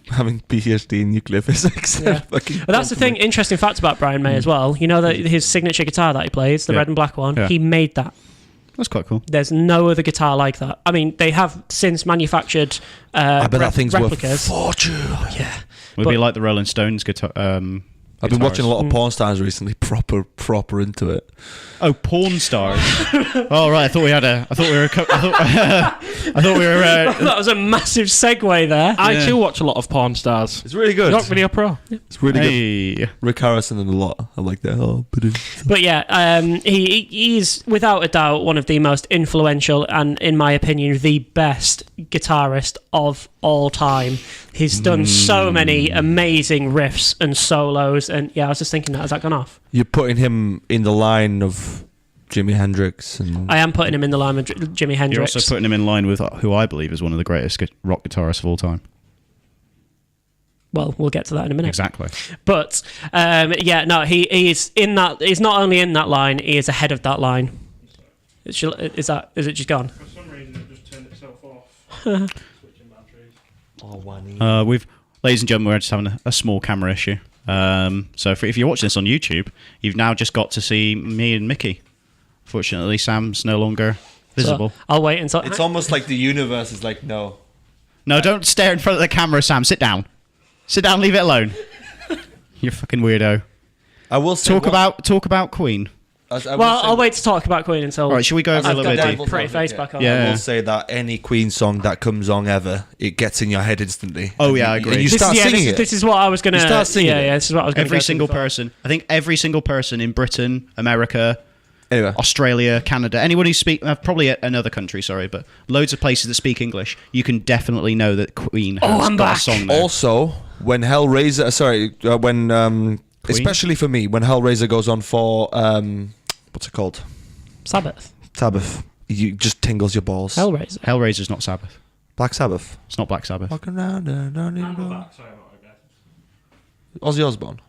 having PhD in nuclear physics? Yeah. But that's the thing, interesting fact about Brian May as well. You know that his signature guitar that he plays, the red and black one, he made that. That's quite cool. There's no other guitar like that. I mean, they have since manufactured I bet that thing's replicas. worth fortune. Oh, yeah. Would be like the Rolling Stones guitar. I've been watching a lot of porn stars recently, proper into it. Oh, porn stars. Oh right, I thought we had a. I thought we were. I thought we were. That was a massive segue there. I too watch a lot of porn stars. It's really good. Not Video Pro. It's really good. Rick Harrison and a lot. I like that. But yeah, he's without a doubt one of the most influential and, in my opinion, the best guitarist of all time. He's done so many amazing riffs and solos, and yeah, I was just thinking that. Has that gone off? You're putting him in the line of Jimi Hendrix, and I am putting him in the line with Jimi Hendrix. You're also putting him in line with who I believe is one of the greatest rock guitarists of all time. Well, we'll get to that in a minute. Exactly. But yeah, no, he's in that. He's not only in that line; he is ahead of that line. Is it just gone? For some reason, it just turned itself off. Switching batteries. We've, ladies and gentlemen, we're just having a small camera issue. So if you're watching this on YouTube, you've now just got to see me and Mickey. Fortunately, Sam's no longer visible. So I'll wait until. it's almost like the universe is like, no. No, don't stare in front of the camera, Sam. Sit down. Sit down. Leave it alone. You fucking weirdo. I will say Talk about Queen. I'll wait to talk about Queen until All right, should we go over a I've little got bit? my pretty face back on. Yeah. I will say that any Queen song that comes on ever, it gets in your head instantly. Oh, yeah, I agree. And you This start singing it. This is what I was gonna. You start singing it. This is what I was gonna. Every go to single before. person. I think every single person in Britain, America, Anyway, Australia, Canada, anyone who speak, probably another country, sorry, but loads of places that speak English, you can definitely know that Queen has I'm got back. a song there. also when Hellraiser, especially for me, when Hellraiser goes on for what's it called? Sabbath, You just tingles your balls. Hellraiser. Hellraiser's not Sabbath. Black Sabbath. It's not Black Sabbath. Walking around and don't even know. Ozzy Osbourne.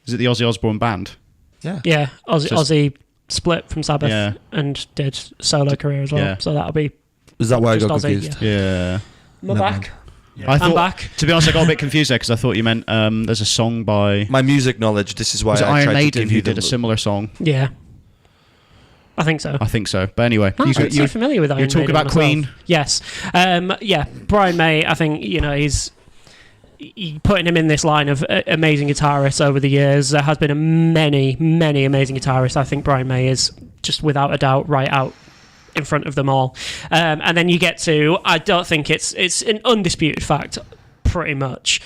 Is it the Ozzy Osbourne band? Yeah. Yeah, Ozzy split from Sabbath Yeah. and did solo career as well. Yeah. So that'll be. Is that why I Just got Ozzy, confused? Yeah. I'm Never back. I thought, I'm back. To be honest, I got a bit confused there because I thought you meant there's a song by My music knowledge. This is why was it I Iron tried to Maiden give who you did a similar song. Yeah, I think so. I think so. But anyway, No, I'm so familiar with Iron you're talking Maiden about myself. Queen. Yes. Yeah. Brian May. I think he's putting him in this line of amazing guitarists over the years. There has been many amazing guitarists. I think Brian May is just without a doubt right out in front of them all. And then you get to, I don't think it's an undisputed fact, pretty much,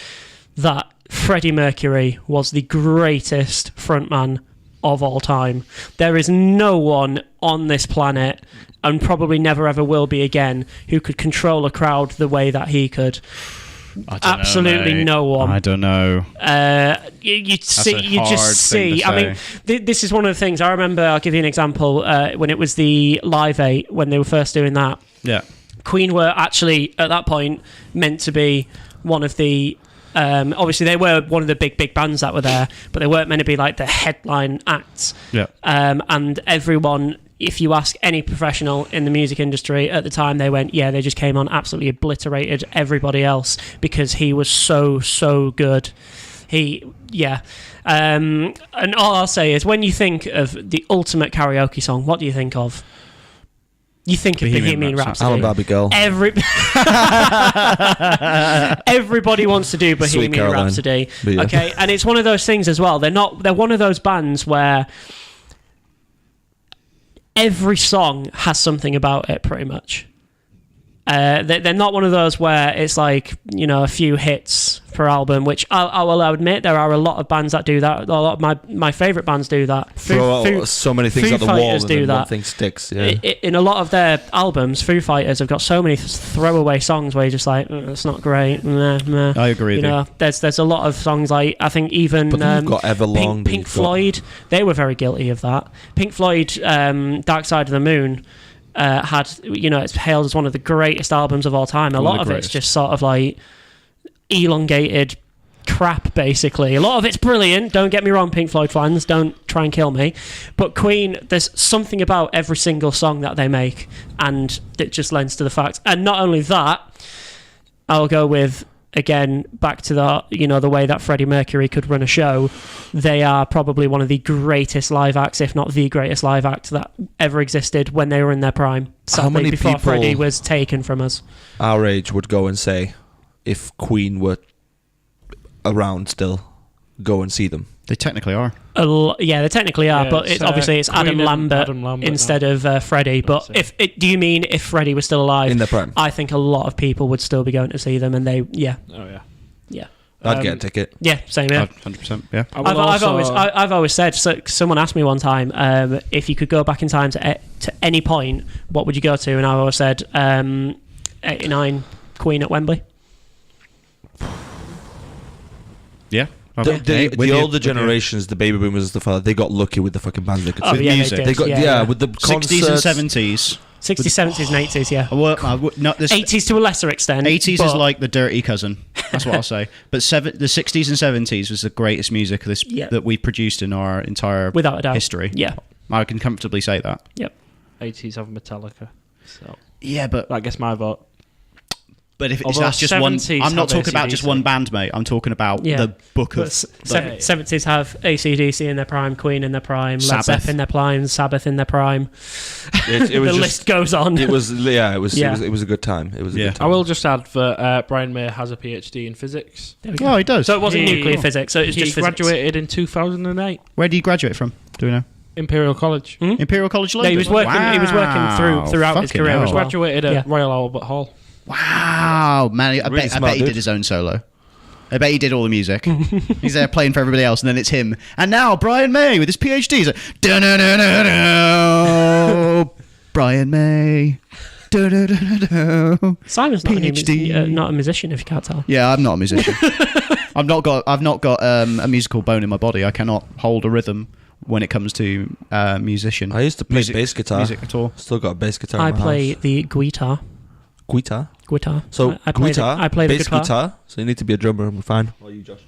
that Freddie Mercury was the greatest frontman of all time. There is no one on this planet, and probably never ever will be again, who could control a crowd the way that he could. I don't Absolutely know, mate. no one. I don't know. You see, a you hard just thing see. to I mean, this is one of the things I remember. I'll give you an example. When it was the Live 8, when they were first doing that, Yeah. Queen were actually at that point meant to be one of the. Obviously, they were one of the big bands that were there, but they weren't meant to be like the headline acts. Yeah. And everyone, if you ask any professional in the music industry at the time, they went, yeah, they just came on, absolutely obliterated everybody else because he was so good. And all I'll say is, when you think of the ultimate karaoke song, what do you think of? You think of Bohemian Rhapsody. Alan Barbie Girl. Everybody wants to do Sweet Bohemian Caroline. Rhapsody. But yeah. Okay, and it's one of those things as well. They're one of those bands where every song has something about it, pretty much. They're not one of those where it's like, a few hits per album, which I'll admit there are a lot of bands that do that. A lot of my favourite bands do that. Throw out so many things Foo at the wall Fighters and do then that. one thing sticks. Yeah. In a lot of their albums, Foo Fighters have got so many throwaway songs where you're just like, it's not great. Meh. I agree with you. There's a lot of songs like, I think even But then you've got Everlong. Pink Floyd, they were very guilty of that. Pink Floyd, Dark Side of the Moon, had, it's hailed as one of the greatest albums of all time. A lot of it's just sort of like elongated crap, basically. A lot of it's brilliant, don't get me wrong, Pink Floyd fans, don't try and kill me, but Queen, there's something about every single song that they make, and it just lends to the fact. And not only that, I'll go with, again, back to the way that Freddie Mercury could run a show. They are probably one of the greatest live acts, if not the greatest live act that ever existed when they were in their prime. Sadly, many before people- Freddie was taken from us. Our age would go and say, if Queen were around still, go and see them. They technically are. Yeah, they technically are, Yeah, but it's, obviously it's Queen Adam and Lambert, Adam Lambert instead of Freddie. But That's do you mean if Freddie was still alive? In their prime. I think a lot of people would still be going to see them, and Oh yeah. I'd get a ticket. Yeah, same here. 100%. Yeah. I've always said. So someone asked me one time if you could go back in time to any point, what would you go to? And I always said 89 Queen at Wembley. Yeah. The older generations, the baby boomers and stuff like that, they got lucky with the fucking bands they could Oh see. yeah, music. they did. They got with the 60s concerts. and 70s. 60s, 70s, and 80s. Yeah. Not this. 80s to a lesser extent. 80s is but- like the dirty cousin. That's what I'll say. But the 60s and 70s was the greatest music that we produced in our entire without a doubt history. Yeah. I can comfortably say that. Yep. 80s have Metallica. So Yeah, but that gets my vote. But if Although that's just one, 70s I'm not have talking about just AC/DC. one band, mate. I'm talking about Yeah. the book But of. 70s have AC/DC in their prime, Queen in their prime, Led Sabbath. Zeppelin in their prime, Sabbath in their prime. It was The just, list goes on. It was it was Yeah. it was a good time. It was a Yeah. good I time. will just add that Brian May has a PhD in physics. There we go. Oh, he does. So it wasn't He- nuclear physics. So it's He just physics. graduated in 2008. Where do you graduate from? Do we know? Imperial College. Imperial College London. Yeah, he was working. He was working throughout his Fucking career as hell. well. Graduated at Yeah. Royal Albert Hall. Wow, man! I Really bet smart he dude. did his own solo. I bet he did all the music. He's there playing for everybody else, and then it's him. And now Brian May with his PhD. He's like, "Da-na-na-na-na, Brian May. Da-da-da-da-da." Simon's not PhD. not a musician, if you can't tell. Yeah, I'm not a musician. I've not got a musical bone in my body. I cannot hold a rhythm when it comes to musician. I used to play bass guitar. Music at all. Still got a bass guitar. I in my play house. the guitar. Guitar. Guitar. So I play guitar. I play the bass guitar. So you need to be a drummer, and we're fine. Oh, you, Josh.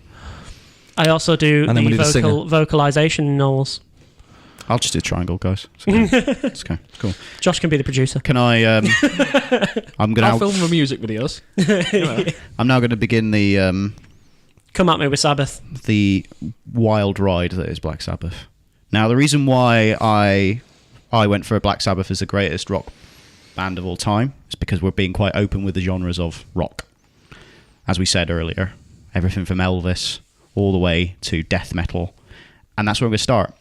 I also do And then we the need a singer. vocalization knolls. I'll just do triangle, guys. It's okay. Cool. Josh can be the producer. Can I? I'm gonna. I'll film the music videos. I'm now going to begin the Come at me with Sabbath. wild ride that is Black Sabbath. Now, the reason why I went for Black Sabbath as the greatest rock band of all time is because we're being quite open with the genres of rock. As we said earlier, everything from Elvis all the way to death metal, and that's where we're going to start.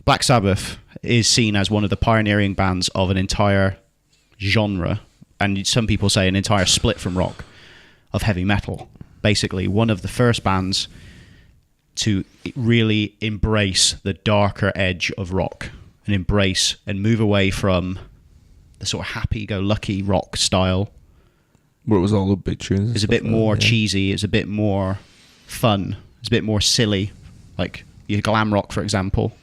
Black Sabbath is seen as one of the pioneering bands of an entire genre, and some people say an entire split from rock, of heavy metal. Basically, one of the first bands to really embrace the darker edge of rock and embrace and move away from the sort of happy-go-lucky rock style. Where it was all the big tunes. It's a bit more cheesy, it's a bit more fun, it's a bit more silly, like your glam rock, for example.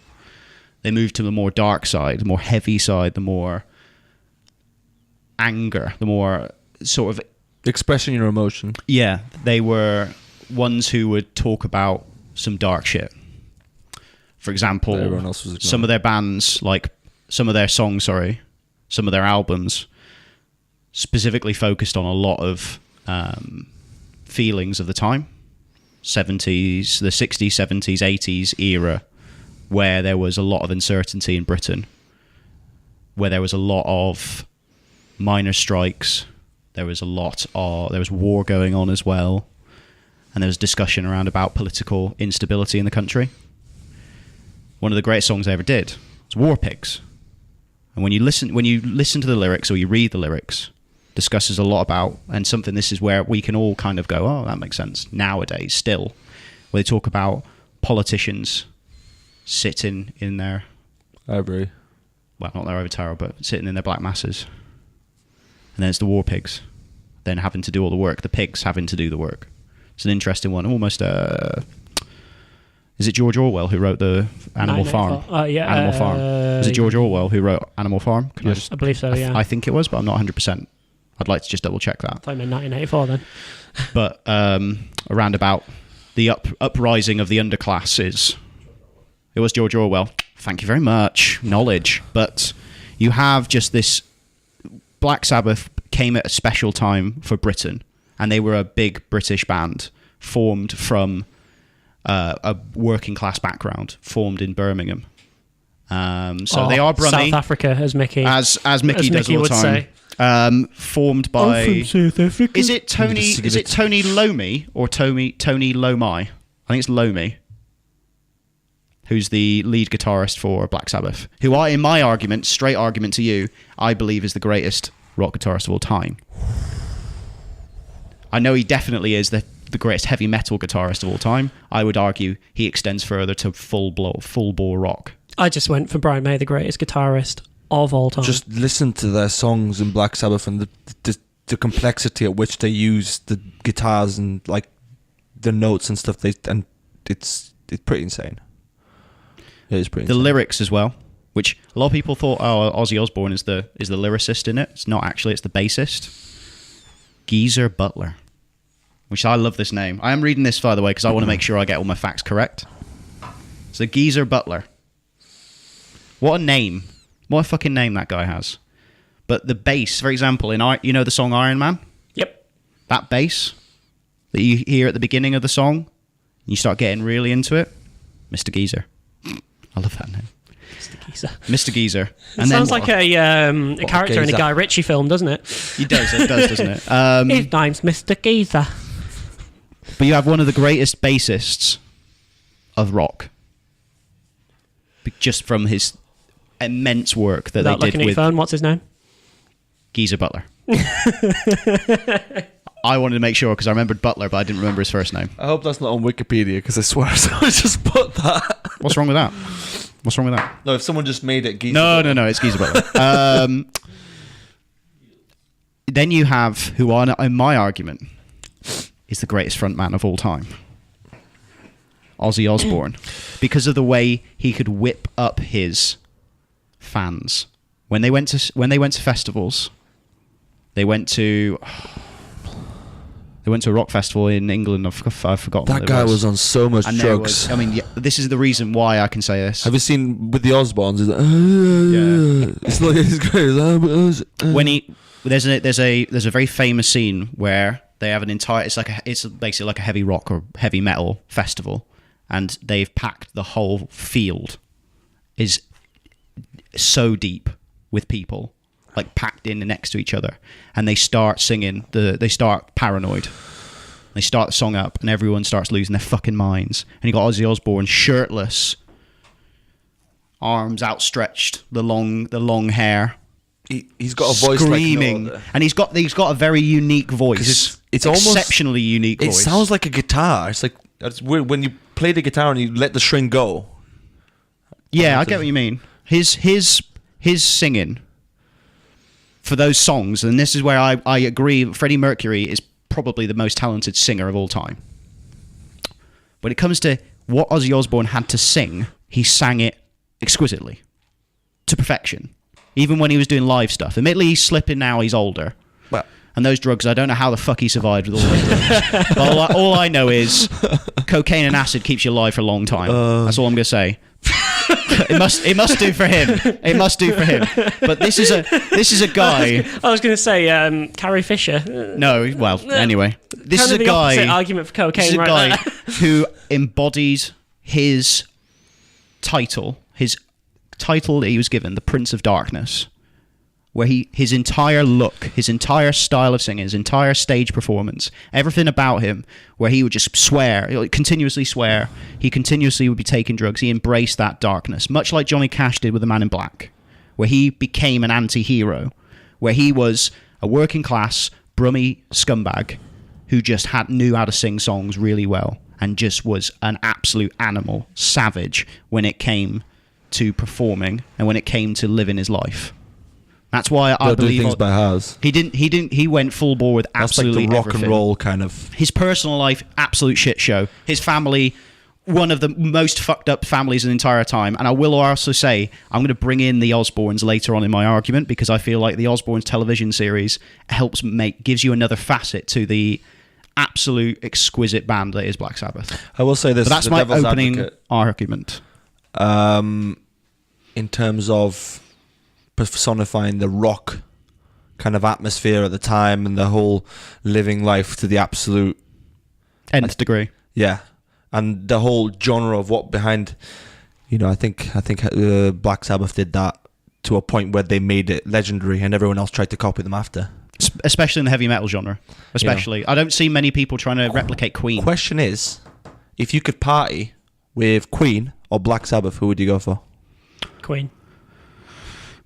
They moved to the more dark side, the more heavy side, the more anger, the more sort of... Expressing your emotion. Yeah, they were ones who would talk about some dark shit. For example, That everyone else was ignoring. some of their bands, like some of their songs, some of their albums, specifically focused on a lot of feelings of the time. 70s, the 60s, 70s, 80s era, where there was a lot of uncertainty in Britain, where there was a lot of minor strikes, there was war going on as well, and there was discussion around about political instability in the country. One of the greatest songs they ever did was War Pigs. And when you listen to the lyrics or you read the lyrics, discusses a lot about, and something, this is where we can all kind of go, oh, that makes sense nowadays still, where they talk about politicians sitting in their, Ivory. well, not their ivory tower, but sitting in their black masses. And then it's the War Pigs then having to do all the work, the pigs having to do the work. It's an interesting one, almost is it George Orwell who wrote the Animal Farm? Yeah, Animal Farm. Was it George Orwell who wrote Animal Farm? Can I Yes. just- I believe so, yeah. I think it was, but I'm not 100%. I'd like to just double check that. I thought you meant 1984 then. But around about the uprising of the underclasses, it was George Orwell. Thank you very much. Knowledge. But you have just this... Black Sabbath came at a special time for Britain, and they were a big British band formed from a working class background, formed in Birmingham. So they are Brummie, South Africa, as Mickey. as Mickey as does Mickey all the would time. Formed by... South Africa. Is it Tony? Just to give Is it it- Tony Lomi or Tony Lomai? I think it's Lomi, who's the lead guitarist for Black Sabbath. Who I, in my argument, straight argument to you, I believe is the greatest rock guitarist of all time. I know he definitely is the greatest heavy metal guitarist of all time. I would argue he extends further to full bore rock. I just went for Brian May, the greatest guitarist of all time. Just listen to their songs in Black Sabbath and the complexity at which they use the guitars and like the notes and stuff. It's pretty insane. It is pretty The insane. lyrics as well, which a lot of people thought, oh, Ozzy Osbourne is the lyricist in it. It's not actually. It's the bassist, Geezer Butler. Which I love this name. I am reading this, by the way, because I want to make sure I get all my facts correct. So Geezer Butler. What a name. What a fucking name that guy has. But the bass, for example, you know the song Iron Man? Yep. That bass that you hear at the beginning of the song, and you start getting really into it, Mr. Geezer. I love that name. Mr. Geezer. Mr. Geezer. It sounds like a character in a geezer. Guy Ritchie film, doesn't it? It does, doesn't it? His name's Mr. Geezer. But you have one of the greatest bassists of rock. just from his immense work that Without they looking did at your with phone, what's his name? Geezer Butler. I wanted to make sure because I remembered Butler, but I didn't remember his first name. I hope that's not on Wikipedia because I swear someone just put that. What's wrong with that? What's wrong with that? No, if someone just made it Geezer. No, it's Geezer Butler. Then you have, who are, in my argument, is the greatest frontman of all time. Ozzy Osbourne. Because of the way he could whip up his fans. When they went to festivals, they went to a rock festival in England. I've forgotten. That what it guy was on so much And there drugs. this is the reason why I can say this. Have you seen with the Osbournes? He's like, Yeah. It's like he's great. When there's a very famous scene where they have an entire it's basically like a heavy rock or heavy metal festival, and they've packed the whole field is so deep with people, like packed in next to each other, and they start singing they start Paranoid. They start the song up and everyone starts losing their fucking minds, and you got Ozzy Osbourne shirtless, arms outstretched, the long hair, He's got a voice screaming, like no other. and he's got a very unique voice. It's almost exceptionally unique It voice. sounds like a guitar. It's like it's weird when you play the guitar and you let the string go. Yeah, I get what you mean. His singing for those songs, and this is where I agree, Freddie Mercury is probably the most talented singer of all time. When it comes to what Ozzy Osbourne had to sing, he sang it exquisitely, to perfection. Even when he was doing live stuff. Admittedly, he's slipping now, he's older. Well, And those drugs, I don't know how the fuck he survived with all those drugs. But all I know is cocaine and acid keeps you alive for a long time. That's all I'm going to say. It must do for him. It must do for him. But this is a guy. I was going to say Carrie Fisher. No, well, anyway, this Kind is of a the guy. opposite argument for This cocaine is a right guy there. who embodied his title that he was given, the Prince of Darkness, where his entire look, his entire style of singing, his entire stage performance, everything about him, where he would just swear, continuously swear, he continuously would be taking drugs, he embraced that darkness, much like Johnny Cash did with The Man in Black, where he became an anti-hero, where he was a working class, brummy scumbag who just knew how to sing songs really well, and just was an absolute animal, savage, when it came to performing and when it came to living his life. That's why I do believe things by halves. he went full bore with That's absolutely like the rock everything. and roll kind of. His personal life, absolute shit show. His family, one of the most fucked up families in the entire time. And I will also say, I'm going to bring in the Osbournes later on in my argument, because I feel like the Osbournes television series gives you another facet to the absolute exquisite band that is Black Sabbath. I will say this. But that's the my devil's opening advocate, argument. in terms of personifying the rock kind of atmosphere at the time and the whole living life to the absolute Nth degree. yeah, and the whole genre of what behind, I think Black Sabbath did that to a point where they made it legendary and everyone else tried to copy them after. Especially in the heavy metal genre. Especially. I don't see many people trying to replicate Queen. Question is, if you could party with Queen or Black Sabbath, who would you go for? Queen.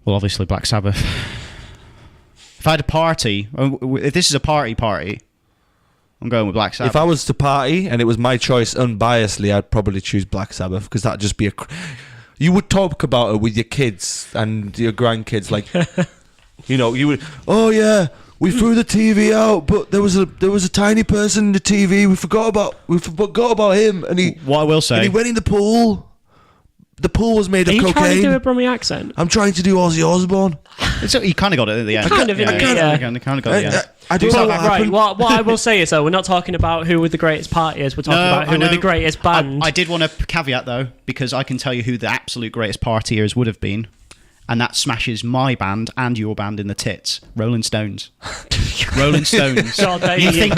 Well, obviously Black Sabbath. If I had a party, if this is a party, I'm going with Black Sabbath. If I was to party and it was my choice unbiasedly, I'd probably choose Black Sabbath because that'd just be you would talk about it with your kids and your grandkids, like, you would, oh yeah, we threw the TV out, but there was a tiny person in the TV. We forgot about him, and what I will say, and he went in the pool. The pool was made Are of you cocaine. trying to do a Brummie accent? I'm trying to do Ozzy Osbourne. you kind of got it at the end. Kind of, yeah. yeah. Kind of got it. Yeah. I don't know what Right, happened. what I will say is, though, we're not talking about who the greatest party is. We're talking about who the greatest band. I did want to caveat though, because I can tell you who the absolute greatest partiers would have been, and that smashes my band and your band in the tits. Rolling Stones. Rolling Stones. God, there you you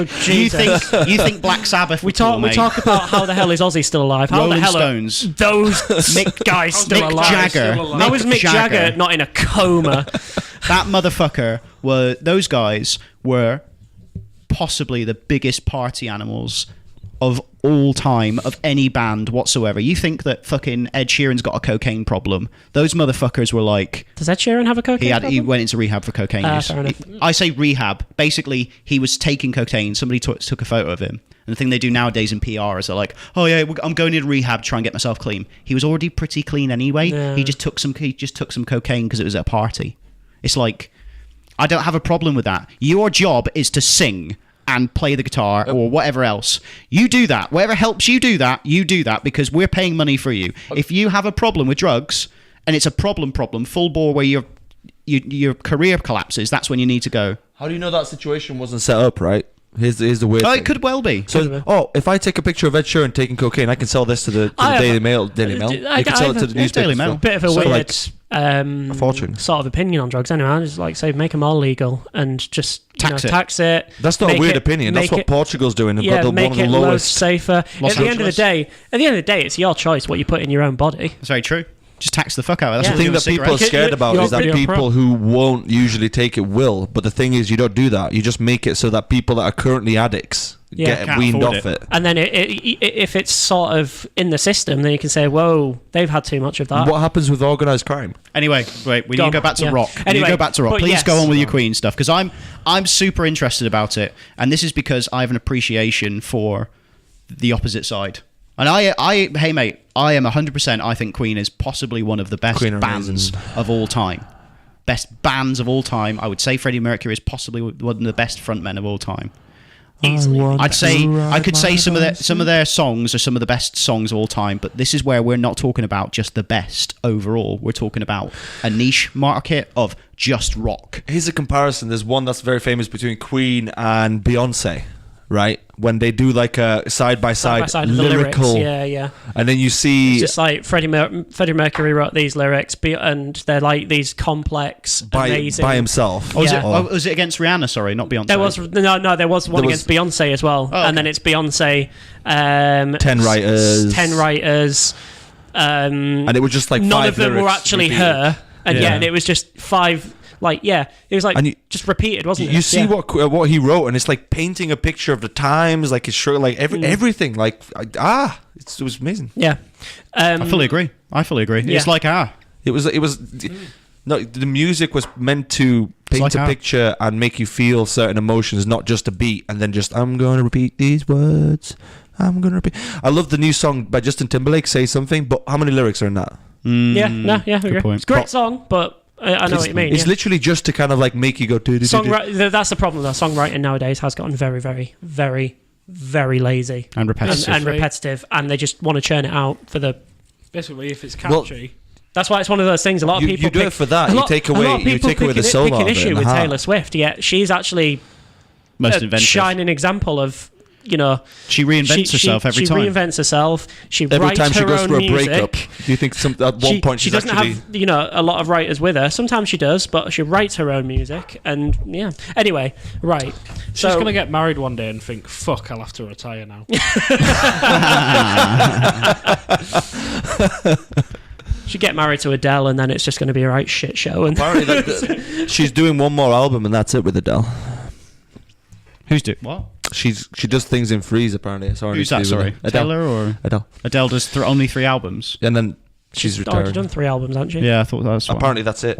go. think Black Sabbath? We talk about how the hell is Ozzy still alive? How Rolling the hell Stones. are those guys still Mick alive? Jagger. How is Mick Jagger not in a coma? That motherfucker those guys were possibly the biggest party animals of all time of any band whatsoever. You think that fucking Ed Sheeran's got a cocaine problem? Those motherfuckers were like, Does Ed Sheeran have a cocaine he problem? went into rehab for cocaine use. Fair enough. I say rehab. Basically, he was taking cocaine. Somebody took a photo of him. And the thing they do nowadays in PR is they're like, oh yeah, I'm going into rehab to try and get myself clean. He was already pretty clean anyway. Yeah. He just took some cocaine because it was at a party. It's like, I don't have a problem with that. Your job is to sing and play the guitar or whatever else. You do that. Whatever helps you do that, because we're paying money for you. If you have a problem with drugs and it's a problem, full bore where your career collapses, that's when you need to go. How do you know that situation wasn't set up, right? Here's the weird thing. It could well be. So, if I take a picture of Ed Sheeran taking cocaine, I can sell this to the Daily Mail. You can sell it to the newspaper. Daily Mail. Bit of a So, weird a fortune. sort of opinion on drugs. Anyway, I just like say make them all legal and just tax it. That's not a make weird it- opinion. That's make what it- Portugal's doing. They've Yeah, got make one of it the loads lowest. safer. Los At the end of the Angeles. day, it's your choice what you put in your own body. That's very true. Just tax the fuck out of it. That's Yeah. what The we thing do that with people are cigarettes. scared about You're is that video people pro. who won't usually take it will. But the thing is, you don't do that. You just make it so that people that are currently addicts get Can't weaned afford off it. it. And then if it's sort of in the system, then you can say, whoa, they've had too much of that. What happens with organised crime? Anyway, wait, we Go need to on, go back to yeah. rock. Anyway, but Please yes. go on with your Queen stuff, because I'm super interested about it, and this is because I have an appreciation for the opposite side. And hey mate, I am 100%. I think Queen is possibly one of the best Queen are bands amazing. of all time. Best bands of all time. I would say Freddie Mercury is possibly one of the best frontmen of all time. Easily. I could say some of their songs are some of the best songs of all time, but this is where we're not talking about just the best overall. We're talking about a niche market of just rock. Here's a comparison. There's one that's very famous between Queen and Beyonce, right? When they do like a side-by-side Side of the lyrical, lyrics. Yeah. and then you see It's just like Freddie Mercury wrote these lyrics, and they're like these complex, amazing. by himself. Yeah. Was it against Rihanna? Sorry, not Beyonce. There was there was one There was- against Beyonce as well, okay. and then it's Beyonce. 10 writers. 10 writers. And it was just like none five of them were lyrics actually repeated. her, and Yeah. and it was just five. Like it was like And you- just repeated, wasn't it? You see Yeah. what he wrote, and it's like painting a picture of the times, like it's sure, like everything, like it was amazing. Yeah. I fully agree. Yeah. It's like It was no, the music was meant to paint like a art. picture and make you feel certain emotions, not just a beat, and then just I'm going to repeat these words. I'm going to repeat. I love the new song by Justin Timberlake, Say Something, but how many lyrics are in that? Yeah. No. Yeah. I agree. point. It's a great song, but I know what you mean. It's yeah. literally just to kind of like make you go do do do. That's the problem though. Songwriting nowadays has gotten very, very, very, very lazy and repetitive. and repetitive, and they just want to churn it out for the. Basically, if it's Well, catchy, That's why it's one of those things. A lot of You people do pick, it for that. a You lot- take a lot away of people the solo pick of an it issue and with the heart. Taylor Swift. Yet she's actually Most a inventive. shining example of She reinvents herself every time. She reinvents herself. She Every writes time she her goes own through a music. breakup, do you think at one point she she's doesn't actually have a lot of writers with her. Sometimes she does, but she writes her own music. And yeah. Anyway, right. she's gonna get married one day and think, "Fuck, I'll have to retire now." She'd get married to Adele, and then it's just going to be a right shit show. And apparently she's doing one more album and that's it with Adele. Who's doing what? She does things in threes apparently. It's already Who's to that? do with Sorry, it. Adele. Taylor or Adele. Adele does only 3 albums. And then she's already retired. done 3 albums, hasn't she? Yeah, I thought that was. Apparently that's it.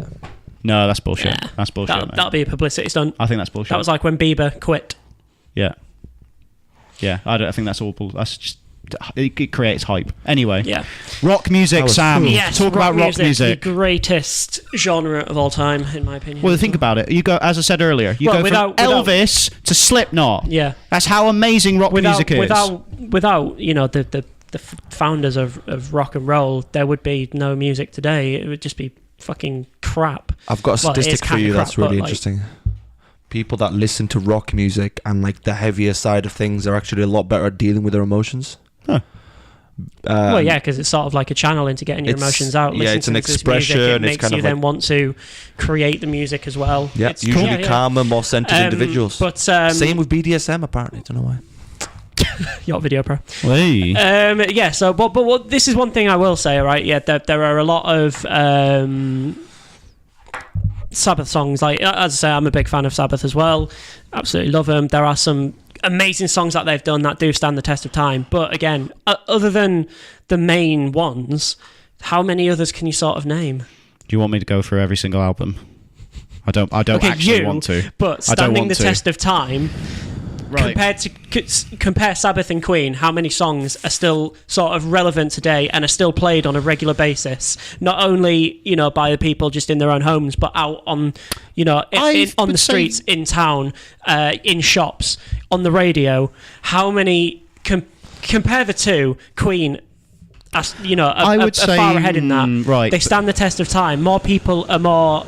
No, that's bullshit. Yeah. That's bullshit. mate. That'll be a publicity stunt. I think that's bullshit. That was like when Bieber quit. Yeah. I think that's all. That's just. It creates hype. Anyway. Yeah. Rock music, Sam. Yes, Talk about rock music. The greatest genre of all time, in my opinion. Well, think about it. You go, as I said earlier, you Well, go without- from Elvis to Slipknot. Yeah. That's how amazing rock music is. Without the founders of rock and roll, there would be no music today. It would just be fucking crap. I've got a Well, it is statistic for kinda you crap, that's really but, like- interesting. People that listen to rock music and like the heavier side of things are actually a lot better at dealing with their emotions. Huh. Well, yeah, because it's sort of like a channel into getting your it's- emotions out. yeah, listening it's an to this expression, Music, it it's makes kind you of then like- want to create the music as well. Yeah, It's usually cool. Yeah. calmer, more centered individuals. But Same with BDSM apparently. Don't know why. Yacht Video Pro. Hey. Yeah. So, but what this is one thing I will say. Right. Yeah. There are a lot of Sabbath songs, like as I say, I'm a big fan of Sabbath as well. Absolutely love them. There are some amazing songs that they've done that do stand the test of time. But again, other than the main ones, how many others can you sort of name? Do you want me to go through every single album? I don't Okay, actually want to. But I don't standing want the to. test of time, Right. compare Sabbath and Queen, how many songs are still sort of relevant today and are still played on a regular basis? Not only, you know, by the people just in their own homes, but out on, you know, on the streets, in town, in shops, on the radio. How many? Compare the two. Queen, you know, I would say, far ahead in that. right. They stand the test of time. More people are more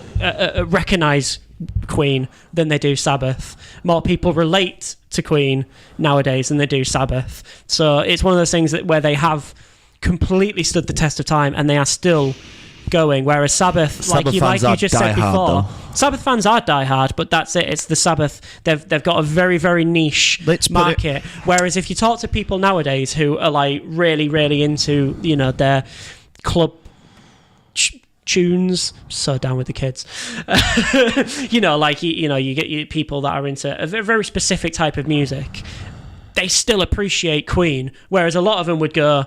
recognise Queen than they do Sabbath. More people relate to Queen nowadays than they do Sabbath. So it's one of those things where they have completely stood the test of time and they are still going. Whereas Sabbath like you just said before, Sabbath fans are diehard, but that's it. It's the Sabbath. They've got a very, very niche market. Whereas if you talk to people nowadays who are like really, really into, you know, their club tunes, so down with the kids, you know, like you get people that are into a very specific type of music. They still appreciate Queen, whereas a lot of them would go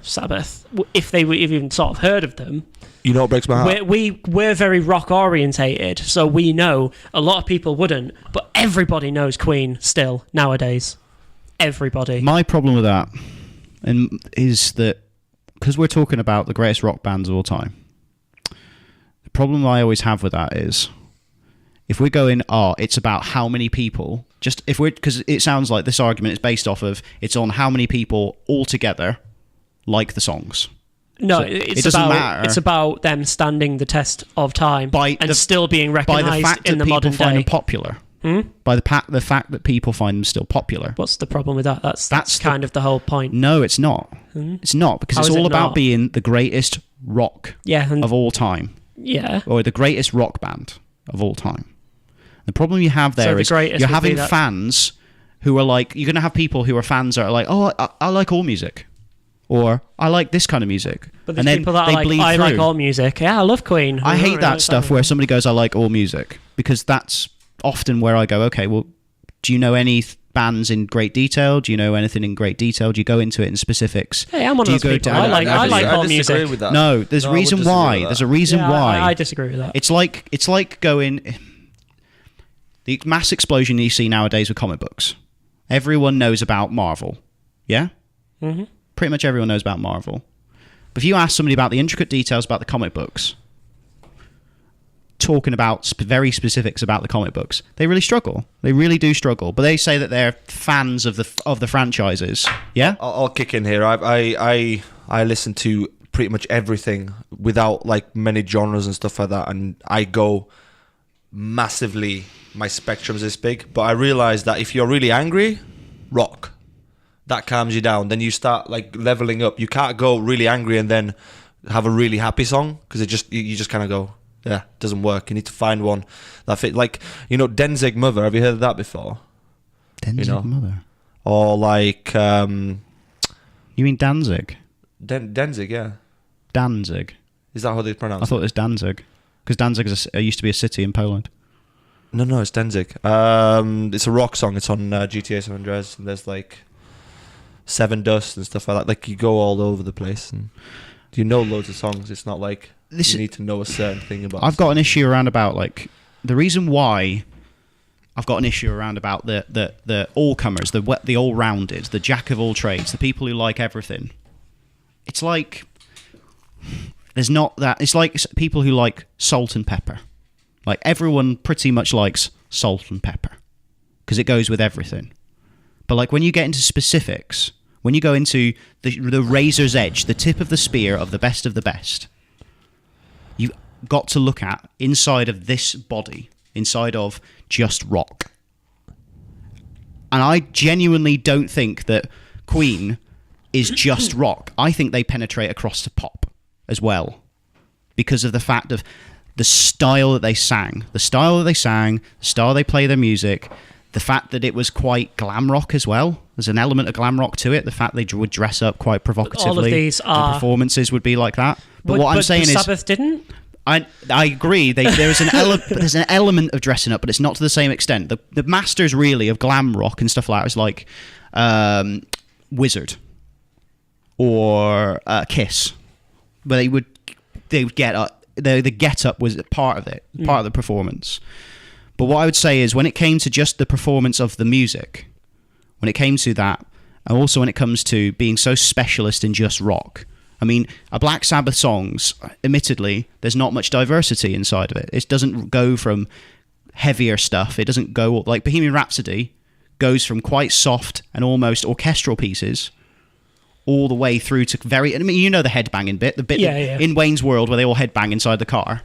Sabbath if they even sort of heard of them. You know what breaks my heart? We're very rock orientated, so we know a lot of people wouldn't, but everybody knows Queen still nowadays. Everybody. My problem with that is that because we're talking about the greatest rock bands of all time, the problem I always have with that is if we're going, it's about how many people, because it sounds like this argument is based off of, it's on how many people altogether like the songs. No, So it doesn't about matter. it's about them standing the test of time still being by the recognised fact in that the people modern find day. them popular. By the fact that people find them still popular. What's the problem with that? That's kind of the whole point. No, it's not. It's not, because How it's is it all about not? being the greatest rock Yeah, and of all time, yeah. or the greatest rock band of all time. The problem you have there the is greatest you're would be having that- fans who are like, you're going to have people who are fans that are like, I like all music, or I like this kind of music. But and there's then people that they are like, bleed I like through. all music. Yeah, I love Queen. I hate that It's stuff like- where somebody goes, I like all music, because that's often where I go, okay, well, do you know any bands in great detail? Do you know anything in great detail? Do you go into it in specifics? Hey, I'm one Do of you those go people. down- I like all disagree music. with that. No, there's a I would reason disagree why. with that. There's a reason Yeah, why. I disagree with that. It's like going the mass explosion you see nowadays with comic books. Everyone knows about Marvel, yeah. Mm-hmm. Pretty much everyone knows about Marvel. But if you ask somebody about the intricate details about the comic books, talking about very specifics about the comic books, they really struggle. They really do struggle. But they say that they're fans of the franchises. Yeah. I'll kick in here. I listen to pretty much everything without like many genres and stuff like that, and I go massively. My spectrum's this big, but I realize that if you're really angry, rock, that calms you down. Then you start like leveling up. You can't go really angry and then have a really happy song, because you just kind of go, yeah, it doesn't work. You need to find one that fit. Like, you know, Danzig Mother. Have you heard of that before? Danzig Mother. Or like You mean Danzig? Danzig, yeah. Danzig. Is that how they pronounce I thought it was Danzig, because Danzig used to be a city in Poland. No, it's Danzig. It's a rock song. It's on GTA San Andreas, and there's like Seven Dust and stuff like that. Like, you go all over the place, and you know loads of songs. It's not like you need to know a certain thing about. I've got an issue around about like the reason why I've got an issue around about the all comers, the all rounded, the jack of all trades, the people who like everything. It's like there's not that. It's like people who like salt and pepper. Like, everyone pretty much likes salt and pepper because it goes with everything. But like when you get into specifics, when you go into the razor's edge, the tip of the spear of the best, you've got to look at inside of this body, inside of just rock. And I genuinely don't think that Queen is just rock. I think they penetrate across to pop as well, because of the fact of the style that they sang, the style they play their music, the fact that it was quite glam rock as well. There's an element of glam rock to it. The fact they would dress up quite provocatively. All of these are... The performances would be like that. But what I'm saying is... Sabbath didn't? I agree. There's an element of dressing up, but it's not to the same extent. The masters really of glam rock and stuff like that is like Wizard or Kiss, where they would get up. The get up was part of it, part of the performance. But what I would say is when it came to just the performance of the music, when it came to that, and also when it comes to being so specialist in just rock. I mean, a Black Sabbath songs, admittedly, there's not much diversity inside of it. It doesn't go from heavier stuff. It doesn't go like Bohemian Rhapsody goes from quite soft and almost orchestral pieces all the way through to very. I mean, you know the headbanging bit, the bit in Wayne's World where they all headbang inside the car.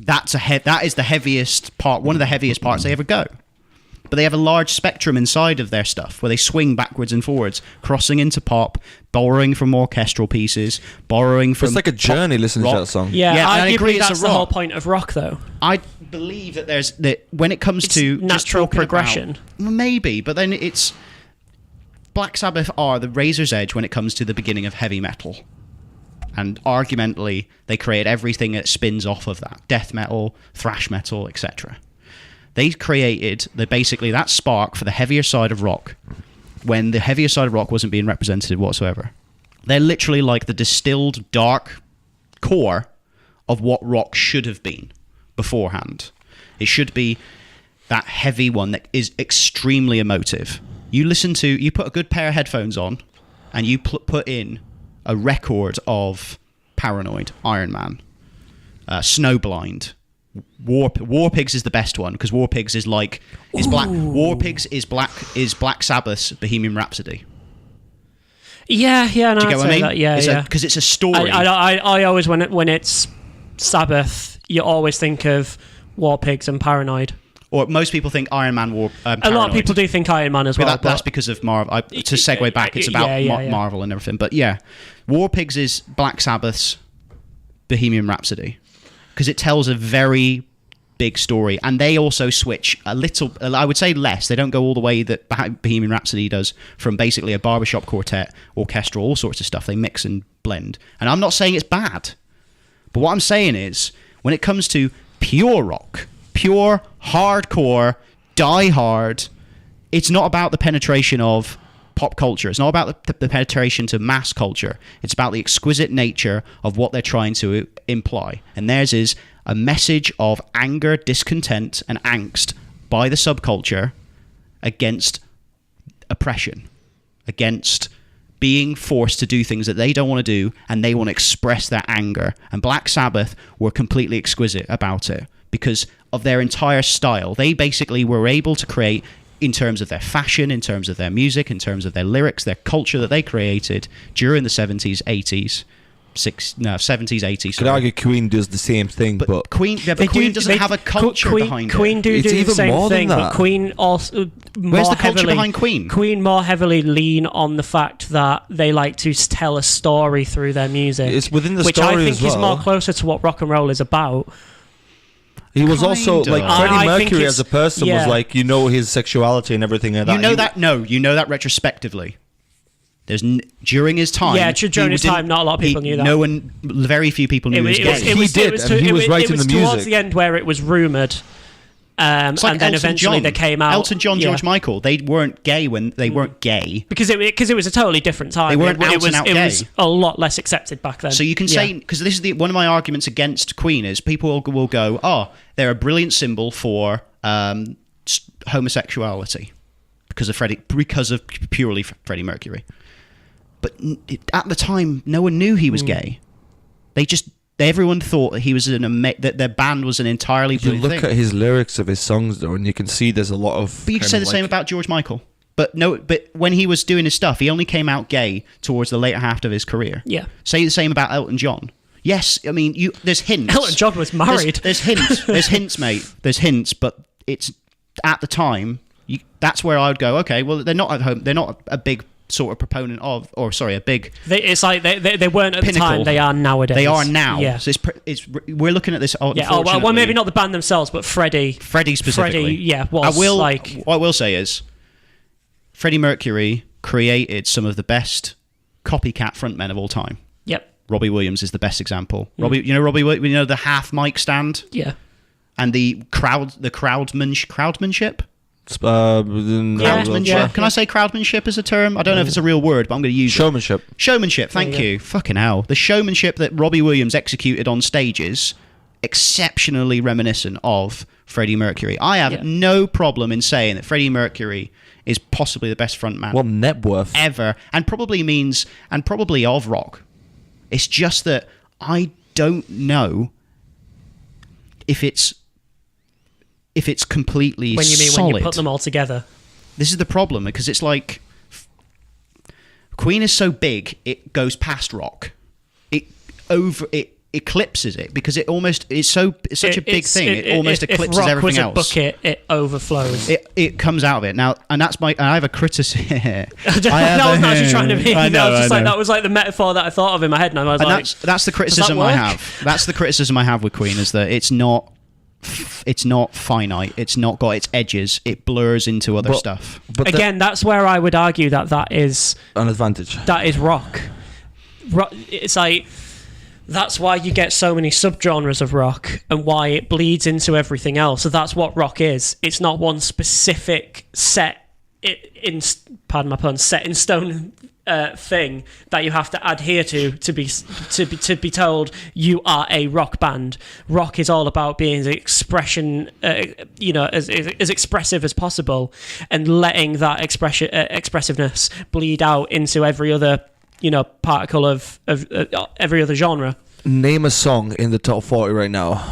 That is the heaviest part, one of the heaviest parts they ever go. But they have a large spectrum inside of their stuff where they swing backwards and forwards, crossing into pop, borrowing from orchestral pieces, borrowing from. It's like a journey listening rock. to that song. Yeah, I arguably agree. that's the whole point of rock, though. I believe that when it comes to natural just progression. Maybe, but then it's Black Sabbath are the razor's edge when it comes to the beginning of heavy metal. And argumentally, they create everything that spins off of that. Death metal, thrash metal, etc. They created basically that spark for the heavier side of rock when the heavier side of rock wasn't being represented whatsoever. They're literally like the distilled dark core of what rock should have been beforehand. It should be that heavy one that is extremely emotive. You put a good pair of headphones on and you put in a record of Paranoid, Iron Man, Snowblind. War Pigs is the best one because War Pigs is Black Sabbath's Bohemian Rhapsody. Yeah, no, Do you get what I mean? that. Yeah, because it's a story. I always when it's Sabbath, you always think of War Pigs and Paranoid. Or most people think Iron Man War. A lot of people do think Iron Man as well. That's because of Marvel. To segue back, it's about Marvel and everything. But yeah, War Pigs is Black Sabbath's Bohemian Rhapsody because it tells a very big story, and they also switch a little. I would say less. They don't go all the way that Bohemian Rhapsody does from basically a barbershop quartet, orchestral, all sorts of stuff. They mix and blend. And I'm not saying it's bad, but what I'm saying is when it comes to pure rock. Pure, hardcore, die hard. It's not about the penetration of pop culture. It's not about the penetration to mass culture. It's about the exquisite nature of what they're trying to imply. And theirs is a message of anger, discontent, and angst by the subculture against oppression, against being forced to do things that they don't want to do, and they want to express their anger. And Black Sabbath were completely exquisite about it because of their entire style. They basically were able to create, in terms of their fashion, in terms of their music, in terms of their lyrics, their culture that they created during the 70s, 80s, 70s, 80s. Could argue Queen does the same thing, but Queen doesn't have a culture behind Queen it. do It's the even same more than thing, that. but Queen also Where's the culture behind Queen? Queen more heavily lean on the fact that they like to tell a story through their music. It's within the which story I think as well. is more closer to what rock and roll is about. he was also Kinda. like I Freddie think Mercury it's- as a person yeah. was like his sexuality and everything like that. You know that retrospectively. During his time. Yeah, during his time, not a lot of people knew that. Very few people knew he was gay. He did, and he was writing the towards music. the end where it was rumoured. It's like and then Elton eventually John. they came out. Elton John, George Michael. They weren't gay when they weren't gay. Because it was a totally different time. They weren't out it was, and out it gay. was a lot less accepted back then. So you can say, because this is one of my arguments against Queen is people will go, oh, they're a brilliant symbol for homosexuality because of purely Freddie Mercury. But at the time, no one knew he was gay. Everyone thought that he was that their band was an entirely You brilliant look thing. at his lyrics of his songs though, and you can see there's a lot of. But you could say the same about George Michael. But when he was doing his stuff, he only came out gay towards the later half of his career. Yeah. Say the same about Elton John. Yes, I mean there's hints. Elton John was married. There's hints. There's hints, mate. There's hints, but it's at the time. That's where I would go. Okay, well they're not at home. They're not a big sort of proponent of, or sorry, a big. It's like they weren't at pinnacle. the time. They are nowadays. They are now. Yeah. So we're looking at this. Yeah. Oh, well, maybe not the band themselves, but Freddie specifically. Freddie, yeah. Was what I will say is, Freddie Mercury created some of the best copycat frontmen of all time. Yep. Robbie Williams is the best example. Robbie the half mic stand Yeah. and the crowdmanship. Crowdmanship. Yeah. Can I say crowdmanship as a term? I don't know if it's a real word, but I'm going to use Showmanship. it. Showmanship. Thank you. Fucking hell. The showmanship that Robbie Williams executed on stages, exceptionally reminiscent of Freddie Mercury. I have no problem in saying that Freddie Mercury is possibly the best frontman Well, net worth. ever, and probably of rock. It's just that I don't know if it's completely When you mean solid. when you put them all together. This is the problem, because it's like Queen is so big it goes past rock. It eclipses it because it's such a big thing. It almost eclipses if rock everything was a else. bucket, it overflows. It comes out of it now, and that's I have a criticism. That was not actually trying to be. I know, that was like the metaphor that I thought of in my head, and I was like, that's the criticism I have. That's the criticism I have with Queen, is that it's not finite. It's not got its edges. It blurs into other stuff. But again, that's where I would argue that is an advantage. That is rock. It's like that's why you get so many subgenres of rock and why it bleeds into everything else. So that's what rock is. It's not one specific set in pardon my pun, set in stone thing that you have to adhere to be told you are a rock band. Rock is all about being the expression, as expressive as possible, and letting that expressiveness bleed out into every other particle of every other genre. Name a song in the top 40 right now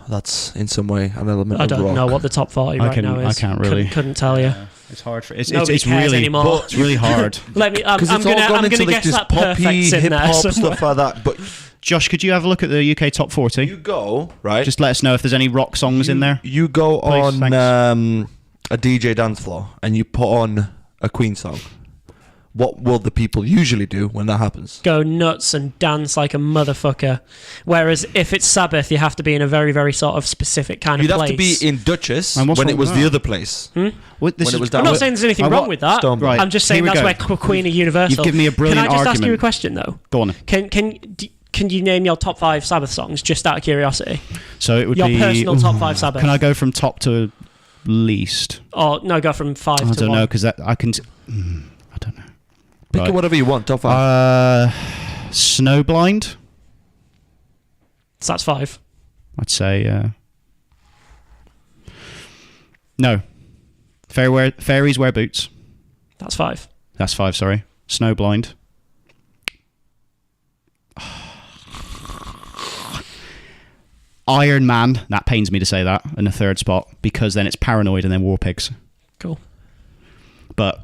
that's in some way an element I of rock. don't know what the top 40 right now is. I can't really. Couldn't tell you. It's hard for Nobody it's cares really anymore. It's really hard. Let me. I'm Because it's all gonna gone into guess this that poppy, perfect's in hip there hop somewhere. stuff like that. But Josh, could you have a look at the UK top 40? you go right. Just let us know if there's any rock songs in there. You go Please, on a DJ dance floor and you put on a Queen song. What will the people usually do when that happens? Go nuts and dance like a motherfucker. Whereas if it's Sabbath, you have to be in a very, very sort of specific kind You'd of have place. to be in Duchess And what's when wrong it was with the that? other place. This When it is- was down I'm not with saying there's anything I wrong wa- with that. Stoneborough. Right, I'm just here saying we that's go. where Queen are universal. You've given me a brilliant Can I just ask you a argument. question though? Go on. Can you name your top 5 Sabbath songs just out of curiosity? So it would Your be personal top 5 Sabbath. Can I go from top to least? Or no, go from 5 to 1. I don't know, because I don't know. Pick Right. whatever you want. Top 5. Snowblind. So that's 5. I'd say. No. Fairies wear boots. That's 5. That's 5. Sorry. Snowblind. Iron Man. That pains me to say that in the third spot, because then it's Paranoid and then War Pigs. Cool. But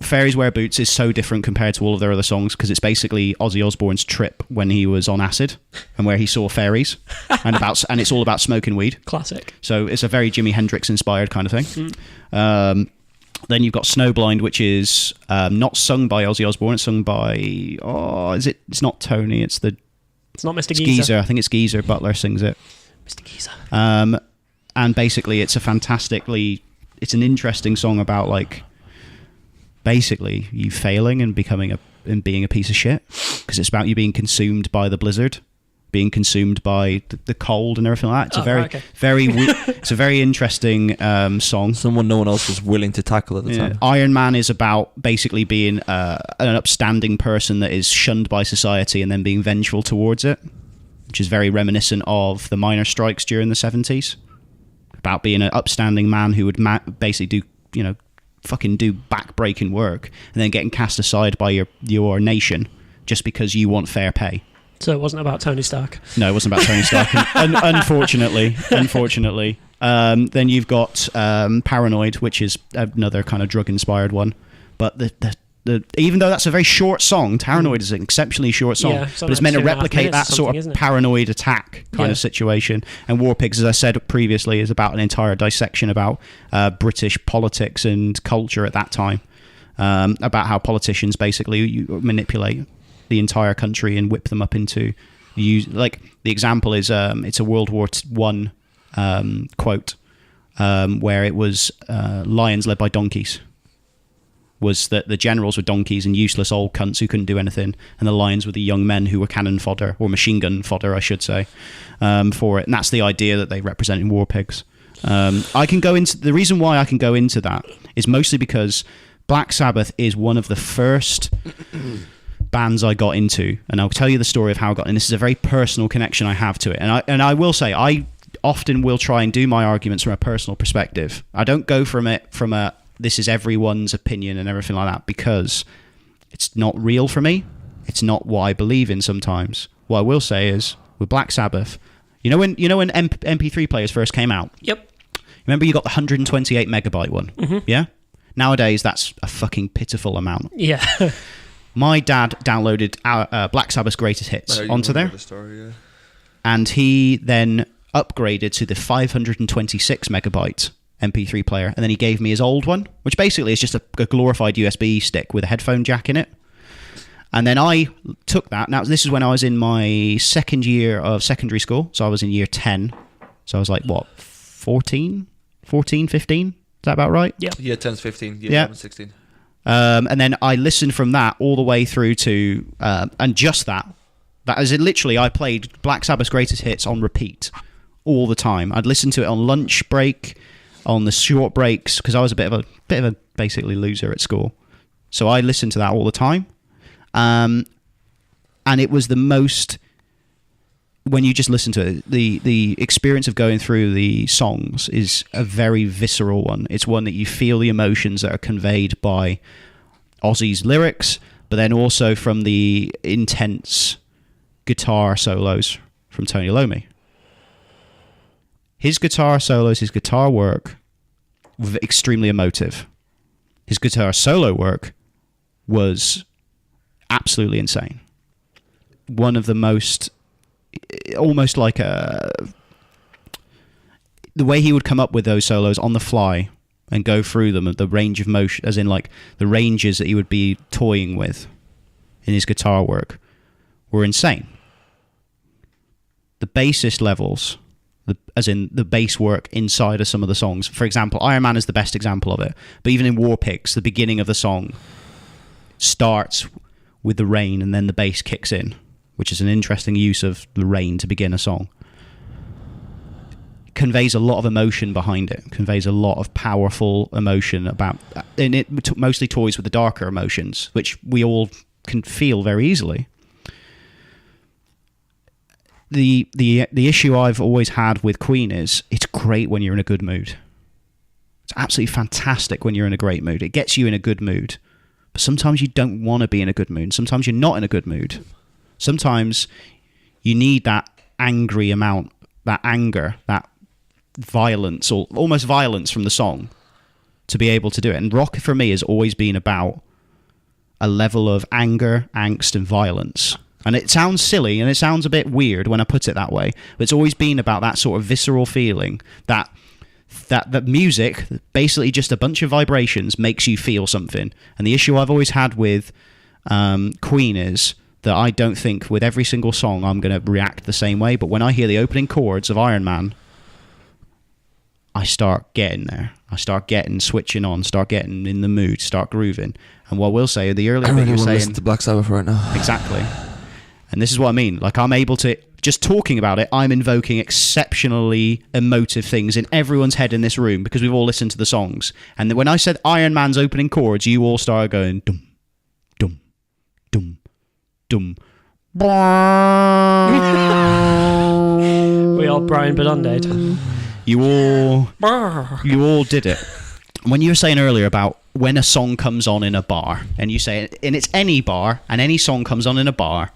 Fairies Wear Boots is so different compared to all of their other songs, because it's basically Ozzy Osbourne's trip when he was on acid and where he saw fairies and it's all about smoking weed. Classic. So it's a very Jimi Hendrix inspired kind of thing. Then you've got Snowblind, which is not sung by Ozzy Osbourne. It's sung by it's not Tony. It's It's not Mr. it's Geezer. Geezer. I think it's Geezer Butler sings it. Mr. Geezer. And basically it's an interesting song about like basically you failing and being a piece of shit, because it's about you being consumed by the blizzard, being consumed by the cold and everything like that. It's it's a very interesting song. Someone no one else was willing to tackle at the time. Iron Man is about basically being an upstanding person that is shunned by society and then being vengeful towards it, which is very reminiscent of the miners' strikes during the 70s. About being an upstanding man who would basically do back-breaking work and then getting cast aside by your nation just because you want fair pay. So it wasn't about Tony Stark. No, it wasn't about Tony Stark. Unfortunately. Then you've got Paranoid, which is another kind of drug-inspired one. But even though that's a very short song, Paranoid is an exceptionally short song, Yeah, but it's meant to 2.5 replicate minutes that or sort something, of isn't it? paranoid attack kind Yeah. of situation. And War Pigs, as I said previously, is about an entire dissection about British politics and culture at that time, about how politicians basically manipulate the entire country and whip them up into the example is it's a World War I quote where it was lions led by donkeys, was that the generals were donkeys and useless old cunts who couldn't do anything, and the lions were the young men who were cannon fodder, or machine gun fodder, I should say, for it. And that's the idea that they represent in War Pigs. I can go into the reason why I can go into that is mostly because Black Sabbath is one of the first bands I got into, and I'll tell you the story of how I got in. This is a very personal connection I have to it, and I will say I often will try and do my arguments from a personal perspective. I don't go from it from a this is everyone's opinion and everything like that, because it's not real for me. It's not what I believe in sometimes. What I will say is with Black Sabbath, you know when MP3 players first came out? Yep. Remember you got the 128 megabyte one? Mm-hmm. Yeah? Nowadays that's a fucking pitiful amount. Yeah. My dad downloaded Black Sabbath's greatest hits onto there. The story, yeah. And he then upgraded to the 526 megabyte MP3 player, and then he gave me his old one, which basically is just a glorified USB stick with a headphone jack in it. And then I took that. Now, this is when I was in my second year of secondary school, so I was in year 10. So I was like, what, 14, 15? Is that about right? Yeah. Year 10's 15, year Yeah. 11's 16. And then I listened from that all the way through to, and just that is it. Literally, I played Black Sabbath's greatest hits on repeat all the time. I'd listen to it on lunch break, on the short breaks, because I was a bit of a basically loser at school. So I listened to that all the time. And it was the most, when you just listen to it, the experience of going through the songs is a very visceral one. It's one that you feel the emotions that are conveyed by Ozzy's lyrics, but then also from the intense guitar solos from Tony Iommi. His guitar solos, his guitar work was extremely emotive. His guitar solo work was absolutely insane. One of the most, almost like the way he would come up with those solos on the fly and go through them, the range of motion, as in like the ranges that he would be toying with in his guitar work, were insane. The bassist levels, as in the bass work inside of some of the songs. For example, Iron Man is the best example of it. But even in War Pigs, the beginning of the song starts with the rain and then the bass kicks in, which is an interesting use of the rain to begin a song. It conveys a lot of emotion behind it. Conveys a lot of powerful emotion about, and it mostly toys with the darker emotions, which we all can feel very easily. The issue I've always had with Queen is it's great when you're in a good mood. It's absolutely fantastic when you're in a great mood. It gets you in a good mood. But sometimes you don't want to be in a good mood. Sometimes you're not in a good mood. Sometimes you need that angry amount, that anger, that violence, or almost violence from the song to be able to do it. And rock for me has always been about a level of anger, angst, and violence. And it sounds silly and it sounds a bit weird when I put it that way, but it's always been about that sort of visceral feeling that music, basically just a bunch of vibrations, makes you feel something. And the issue I've always had with Queen is that I don't think with every single song I'm going to react the same way, but when I hear the opening chords of Iron Man, I start getting there. I start getting switching on, start getting in the mood, start grooving. And what I will say, the earlier bit you were saying, listen to Black Sabbath right now. Exactly. And this is what I mean. Like, I'm able to, just talking about it, I'm invoking exceptionally emotive things in everyone's head in this room because we've all listened to the songs. And then when I said Iron Man's opening chords, you all started going dum, dum, dum, dum. We all Brian Bedondade. You all did it. When you were saying earlier about when a song comes on in a bar, and you say, and it's any bar, and any song comes on in a bar,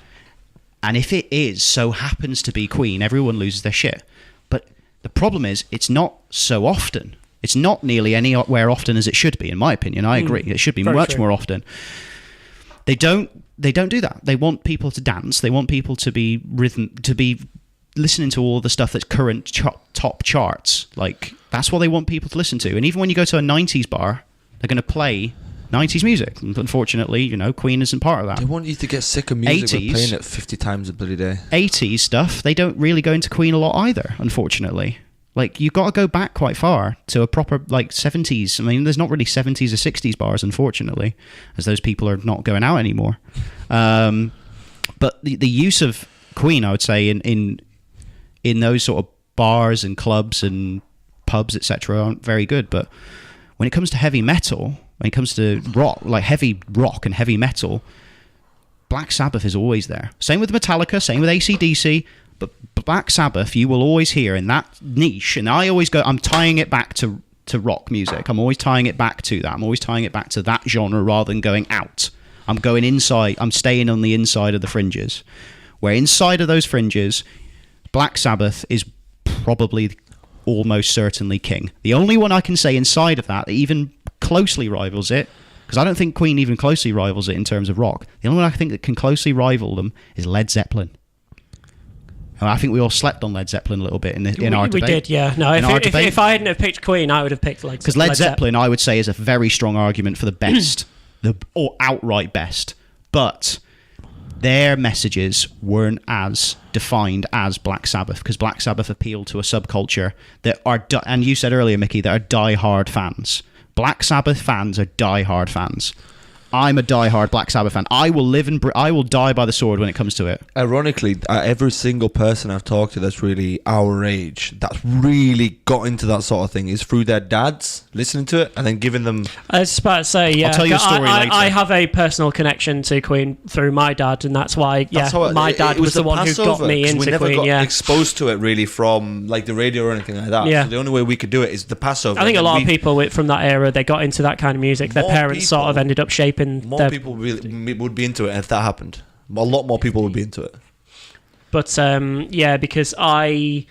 and if it is so happens to be Queen, everyone loses their shit. But the problem is, it's not so often. It's not nearly anywhere often as it should be, in my opinion. I agree. It should be much more often. They don't do that. They want people to dance. They want people to be listening to all the stuff that's current top charts. Like, that's what they want people to listen to. And even when you go to a 90s bar, they're going to play 90s music. Unfortunately, Queen isn't part of that. They want you to get sick of music 80s, by playing it 50 times a bloody day. 80s stuff, they don't really go into Queen a lot either, unfortunately. Like, you've got to go back quite far to a proper, like, 70s. I mean, there's not really 70s or 60s bars, unfortunately, as those people are not going out anymore. But the use of Queen, I would say, in those sort of bars and clubs and pubs, etc., aren't very good. But when it comes to heavy metal, when it comes to rock, like heavy rock and heavy metal, Black Sabbath is always there. Same with Metallica, same with AC/DC. But Black Sabbath, you will always hear in that niche, and I always go, I'm tying it back to rock music. I'm always tying it back to that. I'm always tying it back to that genre rather than going out. I'm going inside. I'm staying on the inside of the fringes. Where inside of those fringes, Black Sabbath is probably almost certainly king. The only one I can say inside of that even closely rivals it, because I don't think Queen even closely rivals it in terms of rock. The only one I think that can closely rival them is Led Zeppelin. I think we all slept on Led Zeppelin a little bit in our debate. We did, yeah. No, if I hadn't have picked Queen, I would have picked Led Zeppelin. Because Led Zeppelin, I would say, is a very strong argument for the best, or outright best. But their messages weren't as defined as Black Sabbath, because Black Sabbath appealed to a subculture that are, and you said earlier, Mickey, that are die-hard fans. Black Sabbath fans are die-hard fans. I'm a die-hard Black Sabbath fan. I will live and I will die by the sword when it comes to it. Ironically, every single person I've talked to that's really our age, that's really got into that sort of thing, is through their dads, listening to it, and then giving them... I was just about to say, yeah. I'll tell you a story later. I have a personal connection to Queen through my dad, and that's why, my dad was the one who got me into Queen. We never got exposed to it, really, from like the radio or anything like that. Yeah. So the only way we could do it is the Passover. I think a lot of people from that era, they got into that kind of music. Their parents sort of ended up shaping... More people would be into it if that happened. A lot more people would be into it. But because like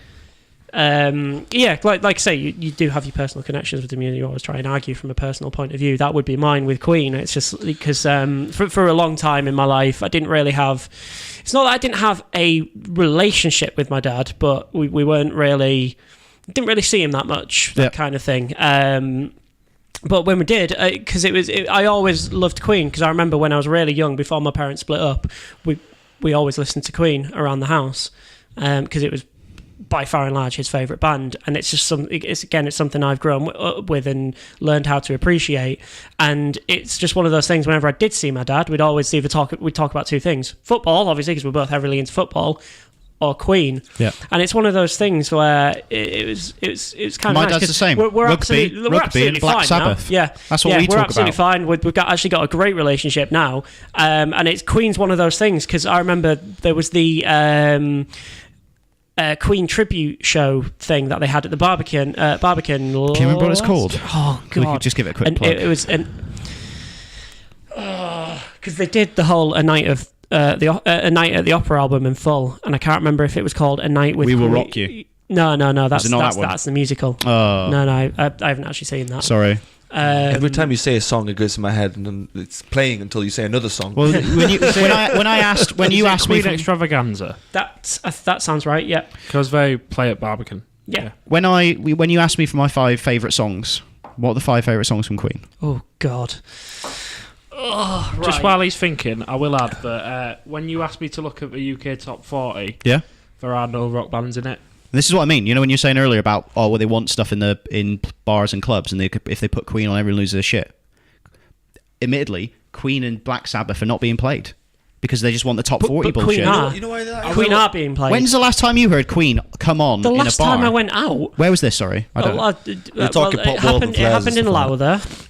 I say, you do have your personal connections with the music. You always try and argue from a personal point of view. That would be mine with Queen. It's just because for a long time in my life, I didn't really have... It's not that I didn't have a relationship with my dad, but we weren't really... Didn't really see him that much, that kind of thing. But when we did, because I always loved Queen, because I remember when I was really young, before my parents split up, we always listened to Queen around the house, because it was by far and large his favourite band, and it's just it's something I've grown up with and learned how to appreciate, and it's just one of those things. Whenever I did see my dad, we'd talk about two things: football, obviously, because we're both heavily into football, or Queen. Yeah. And it's one of those things where it was kind of my nice. dad's the same. We're rugby absolutely and Black fine Sabbath. Now. Yeah. That's what we we're talk absolutely about. fine. We've actually got a great relationship now. And it's Queen's one of those things, because I remember there was the Queen tribute show thing that they had at the Barbican. Can you remember what it's called? Oh, God. We could just give it a quick plug. It was... Because they did the whole A Night at the Opera album in full, and I can't remember if it was called A Night with... We Will Rock You. No, that's that one? that's the musical. Oh. No, I haven't actually seen that. Sorry. Every time you say a song, it goes in my head, and then it's playing until you say another song. Well, when you asked me Queen Extravaganza. That sounds right. Yeah. Because they play at Barbican. Yeah. when you asked me for my 5 favourite songs, what are the 5 favourite songs from Queen? Oh God. Oh, right. Just while he's thinking, I will add that when you asked me to look at the UK top 40, Yeah. there are no rock bands in it. This is what I mean. You know, when you're saying earlier about they want stuff in bars and clubs, and if they put Queen on, everyone loses their shit. Admittedly, Queen and Black Sabbath are not being played because they just want the top 40 but bullshit. Queen are. You know why that? Queen are being played. When's the last time you heard Queen come on the in a bar? last time I went out? Where was this? Sorry, I don't know. You're talking Pop World and It Flares happened and in stuff like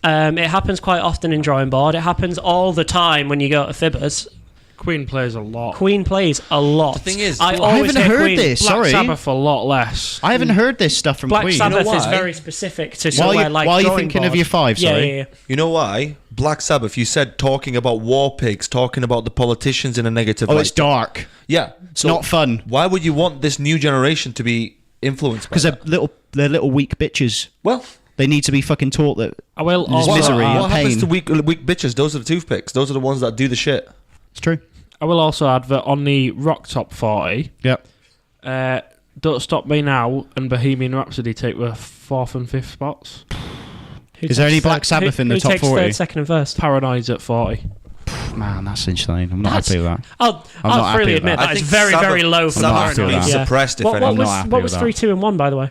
Lowther. It happens quite often in Drawing Board. It happens all the time when you go to Fibbers. Queen plays a lot. Queen plays a lot. The thing is, I I always haven't hear heard Queen. this. Black Sorry, Sabbath a lot less. I haven't heard this stuff from Black Queen. Sabbath is why? very specific to While somewhere like you Drawing thinking Board. of your 5, sorry. Yeah. You know why? Black Sabbath, you said talking about war pigs, talking about the politicians in a negative Oh, light. it's dark. Yeah. It's not fun. Why would you want this new generation to be influenced by Because that? they're little weak bitches. Well, They need to be fucking taught that I will There's also misery add, and what happens pain. to weak bitches? Those are the toothpicks. Those are the ones that do the shit. it's true. I will also add that on the rock top 40, Yep. Don't Stop Me Now and Bohemian Rhapsody take the 4th and 5th spots. Is there any Black Sabbath in the top 40? Who takes 3rd, 2nd and 1st? Paranoid's at 40. Man, that's insane. I'm not happy with that. I'll I'm not freely happy with admit that. that is very, very low for not Paranoid. happy with that. Suppressed, if What anything. not happy was with that. 3, 2 and 1, by the way?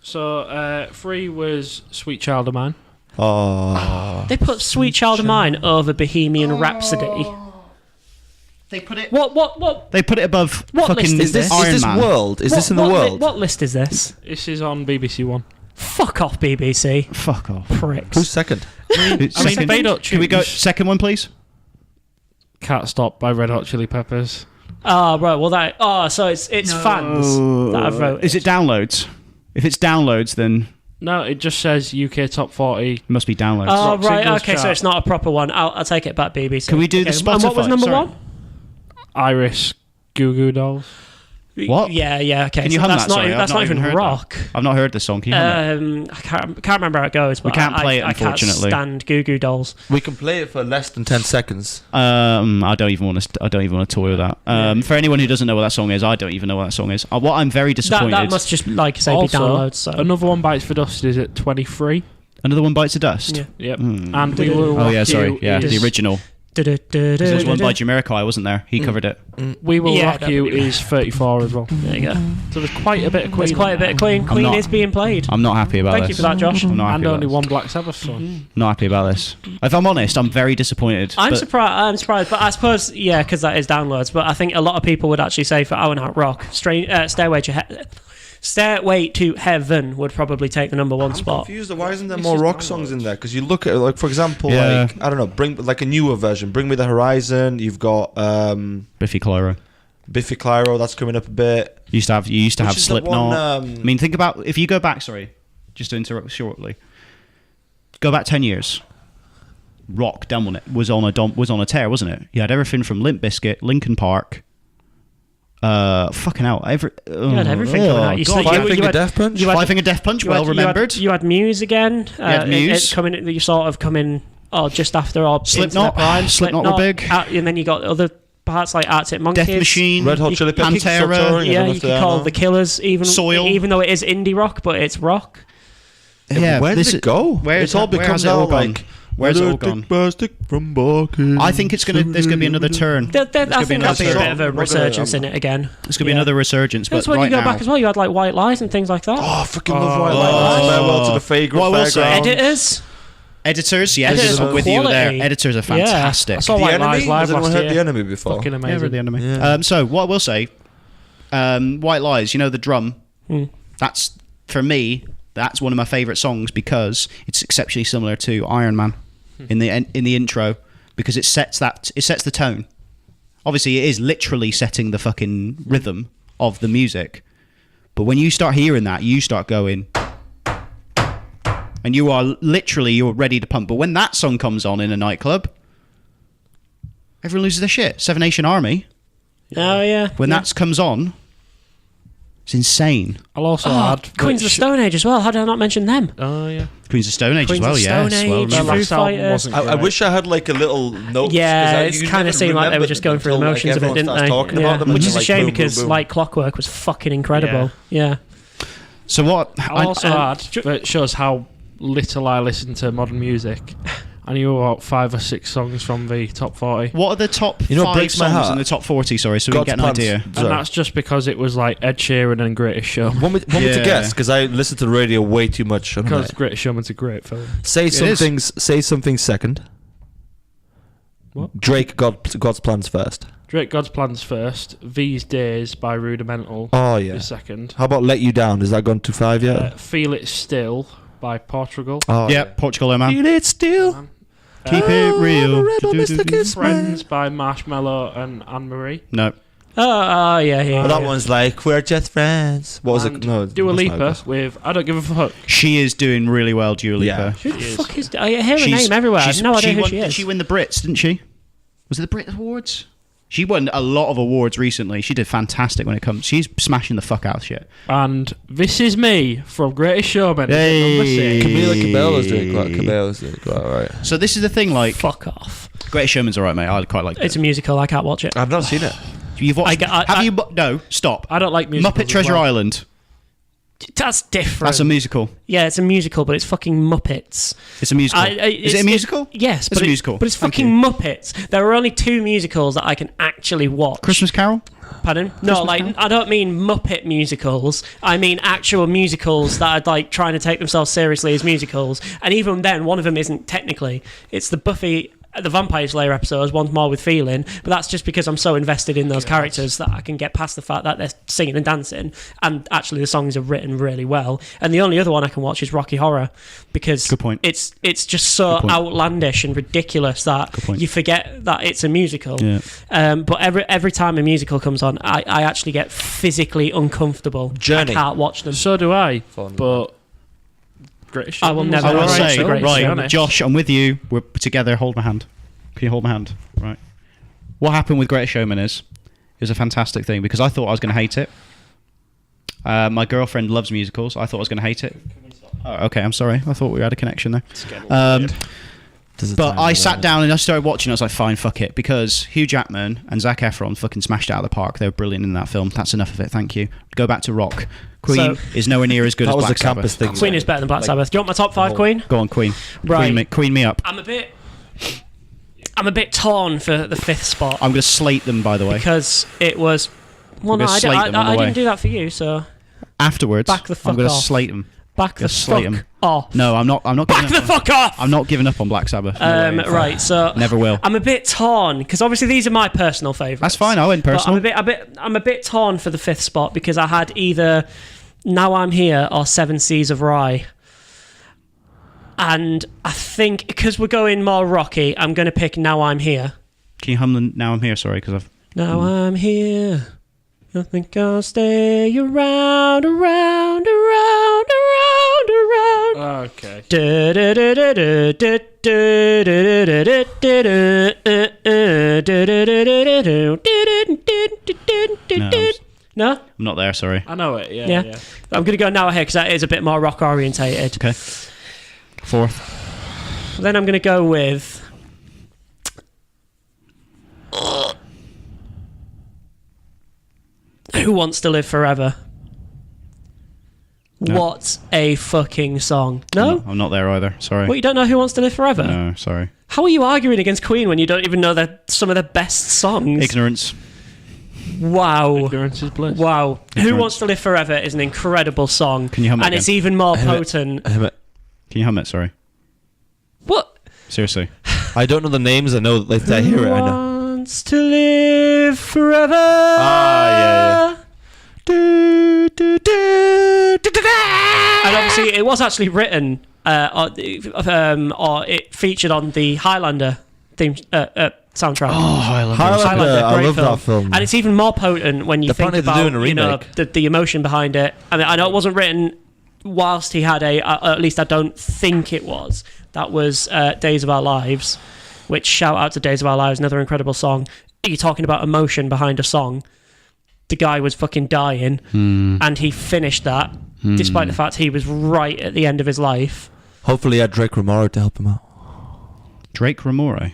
So 3 was Sweet Child of Mine. Oh. They put Sweet Child of Mine over Bohemian Rhapsody. They put it. What? They put it above What fucking list is this? Iron Is this Man. world? Is this in the what world? What list is this? This is on BBC One. Fuck off, BBC. Fuck off. Pricks. Who's second? Second. they don't Can we go choose. second one, please? Can't Stop by Red Hot Chili Peppers. Oh, right. Well, that. Oh, so it's fans that have voted. Is it downloads? If it's downloads, then No, it just says UK Top 40. it must be downloads. Oh, Rock right. Singles Okay, so chart. it's not a proper one. I'll take it back, BBC. Can we do the And what was Spotify? number Sorry. one? Iris Goo Goo Dolls. What? Yeah. Okay. Can you so hum that's that? not. Sorry, I've That's not not even even heard that. rock. I've not heard the song. Can you hum it? I can't remember how it goes. But can't play it, I can't unfortunately. stand Goo Goo Dolls. We can play it for less than 10 seconds. I don't even want to. I don't even want to toy with that. For anyone who doesn't know what that song is, I don't even know what that song is. What I'm very disappointed. That must just, like you say, be Also, downloads. So. Another One Bites for Dust is at 23. Another One Bites of Dust. Yeah. Yep. Hmm. And We Will Oh Rock yeah, sorry. You Yeah, is, the original. There was one by Jamiroquai, wasn't there? He covered it. We Will Yeah, Rock You definitely. is 34 as well. There you go. So there's quite a bit of Queen. There's quite a bit of Queen. Queen not- is being played. I'm not happy about Thank this. you for that, Josh. I'm not happy And about only this. one Black Sabbath song. Not happy about this. If I'm honest, I'm very disappointed. I'm but surprised, but I suppose because that is downloads. But I think a lot of people would actually say for Out and Out Rock, Stairway to Heaven would probably take the number one I'm spot. confused. Why isn't there This more is rock downloads. songs in there? Because you look at, like, for example, Yeah. like, I don't know, bring like a newer version. Bring Me the Horizon. You've got Biffy Clyro. Biffy Clyro. That's coming up a bit. You used to have Which have is the Slipknot. one, I mean, think about if you go back. Sorry, just to interrupt shortly. Go back 10 years. Rock was on a tear, wasn't it? You had everything from Limp Bizkit, Linkin Park. Fucking hell! You had everything going out. You God, still- Five you Finger had- Death Punch. you had- Five Finger Death Punch, You well had- remembered. You had Muse again. had Muse. You sort of coming just after or into Slipknot. their prime. Slipknot were big. And then you got other parts like Arctic Monkeys. Death Machine, Red Hot You- Chili you Peppers. could- Stop Pantera. touring. I don't Yeah, know you if they could are call now. the Killers Soil. even though it is indie rock, but it's rock. Yeah, Where this did is- it go? where's It's all that- where become has it all now gone? like. Where's it all gone? Plastic from barking. I think there's gonna be another turn. I gonna be think another that'll be a turn. bit of a resurgence in it again. There's gonna be Yeah. another resurgence, but That's when right you go now, back as well. You had like White Lies and things like that. Oh, I fucking love White Lies. Farewell to the What I will say- fairground. Editors. editors, yes, Editors I'm are with you there. quality. Editors are fantastic. I saw The White Enemy? Lies live Has anyone last heard year. The Enemy before? Fucking Yeah, amazing. really enemy. Yeah. So what I will say, White Lies. You know the drum. That's for me. That's one of my favourite songs because it's exceptionally similar to Iron Man in the intro because it sets the tone. Obviously, it is literally setting the fucking rhythm of the music. But when you start hearing that, you start going, and you're ready to pump. But when that song comes on in a nightclub, everyone loses their shit. Seven Nation Army. Oh yeah. When that comes on, it's insane. I'll also add Queens of the Stone Age as well. How did I not mention them? Oh yeah. Queens of Stone Age Queens as well, of yes. Stone Well Age, remembered. Their last Foo album Fighters. wasn't I great. wish I had like a little note. Yeah, it kind of seemed like they were just going through the motions of it, didn't they? Talking Yeah. about them, Which and is a like, shame boom, because boom, boom. like Clockwork was fucking incredible. Yeah. So what? I'll also add that shows how little I listen to modern music. I knew about 5 or 6 songs from the top 40. What are the top You know what 5 breaks my songs heart? in the top 40? Sorry, so we God's can get an Plans. idea. And Sorry. that's just because it was like Ed Sheeran and Greatest Showman. Want me to Yeah. guess? Because I listen to the radio way too much. I'm Because like, Greatest Showman's a great film. say is. something second. What? Drake, God's Plans first. Drake God's Plans first. These Days by Rudimental Oh yeah. is second. How about Let You Down? Has that gone to 5 yet? Feel It Still by Portugal. Oh Yeah, Portugal, man. Feel it still. Keep it real. Rebel Mr. Kiss Friends by Marshmello and Anne Marie. No. Oh yeah. Well, that yeah. one's like we're just friends. What was And it? No, Dua that's not Lipa it. with I Don't Give a Fuck. She is doing really well, Dua Lipa. Yeah. Who the She is. fuck is? I hear her name everywhere. I have no idea who she Did is. she win the Brits, didn't she? Was it the Brit Awards? She won a lot of awards recently. She did fantastic when it comes. She's smashing the fuck out of shit. And This Is Me from Greatest Showman. is at number Hey. 6. Camila Cabello's doing quite alright. So this is the thing, like, Fuck off. Greatest Showman's alright, mate. I quite like it. It's a musical. I can't watch it. I've not seen it. You've watched. I- No, stop. I don't like musicals Muppet as Treasure well. Island. That's different. That's a musical. Yeah, it's a musical, but it's fucking Muppets. It's a musical. Is it's- it a musical? Yes, It's but a musical. But it's Thank fucking Muppets. There are only 2 musicals that I can actually watch. Christmas Carol. Pardon? No, like I don't mean Muppet musicals. I mean actual musicals that are like trying to take themselves seriously as musicals. And even then, one of them isn't technically. It's the Buffy the Vampire Slayer episodes, one's more with feeling, but that's just because I'm so invested in those characters that I can get past the fact that they're singing and dancing, and actually the songs are written really well. And the only other one I can watch is Rocky Horror, because Good point. it's just so Good point. outlandish and ridiculous that Good point. you forget that it's a musical. Yeah. But every time a musical comes on, I actually get physically uncomfortable. Journey. I can't watch them. So do I, Fun. but Greatest I will Showman was never I will alright, say, so Great right, Showman. Josh, I'm with you. We're together. Hold my hand. Can you hold my hand? Right. What happened with Greatest Showman is, it was a fantastic thing because I thought I was going to hate it. My girlfriend loves musicals. I thought I was going to hate it. Oh, okay, I'm sorry. I thought we had a connection there. But I sat down and I started watching. I was like, fine, fuck it. Because Hugh Jackman and Zac Efron fucking smashed it out of the park. They were brilliant in that film. That's enough of it. Thank you. Go back to rock. Queen is nowhere near as good That as was Black the campus Sabbath. thing. Queen is better than Black Sabbath. Do you want my top five, Queen? Go on, Queen. Right. Queen me up. I'm a bit torn for the fifth spot I'm going to slate them, by the way. because it was. Well, no, gonna slate them on the I way. didn't do that for you. So Afterwards, Back the fuck I'm going to off. slate them. back the Just slate fuck 'em. off. No, I'm not giving Back up the on- fuck off. I'm not giving up on Black Sabbath. No way. Right. So Never will. I'm a bit torn because obviously these are my personal favourites. That's fine. I went But personal. I'm a bit torn for the fifth spot because I had either Now I'm Here or Seven Seas of Rye. And I think because we're going more rocky, I'm going to pick Now I'm Here. Can you hum the Now I'm Here? Sorry, because I've. Now I'm here. I think I'll stay around. Okay. No? I'm not there. Sorry. I know it. Yeah. Yeah. Yeah. I'm going to go Now I'm Here because that is a bit more rock orientated. Okay. Fourth. Then I'm going to go with. Who Wants to Live Forever? No. What a fucking song. No? I'm not there either. Sorry. What, you don't know Who Wants to Live Forever? No, sorry. How are you arguing against Queen when you don't even know some of their best songs? Ignorance. Wow. Ignorance is bliss. Wow. Who Ignorance. Wants to Live Forever is an incredible song. Can you hum it And again? it's even more Hum it. potent. Can you hum it? Sorry. What? Seriously. I don't know the names. I know that I hear it. I know. Wants to live forever. Ah, yeah. And obviously, it was actually written, or it featured on the Highlander theme soundtrack. Oh, Highlander. Highlander. I great love that film. And it's even more potent when you think Apparently they're about doing a you know, remake. the emotion behind it. I mean, I know it wasn't written whilst he had at least I don't think it was. That was Days of Our Lives, which shout out to Days of Our Lives, another incredible song. You're talking about emotion behind a song. The guy was fucking dying, and he finished that, despite the fact he was right at the end of his life. Hopefully, he had Drake Romero to help him out. Drake Ramore.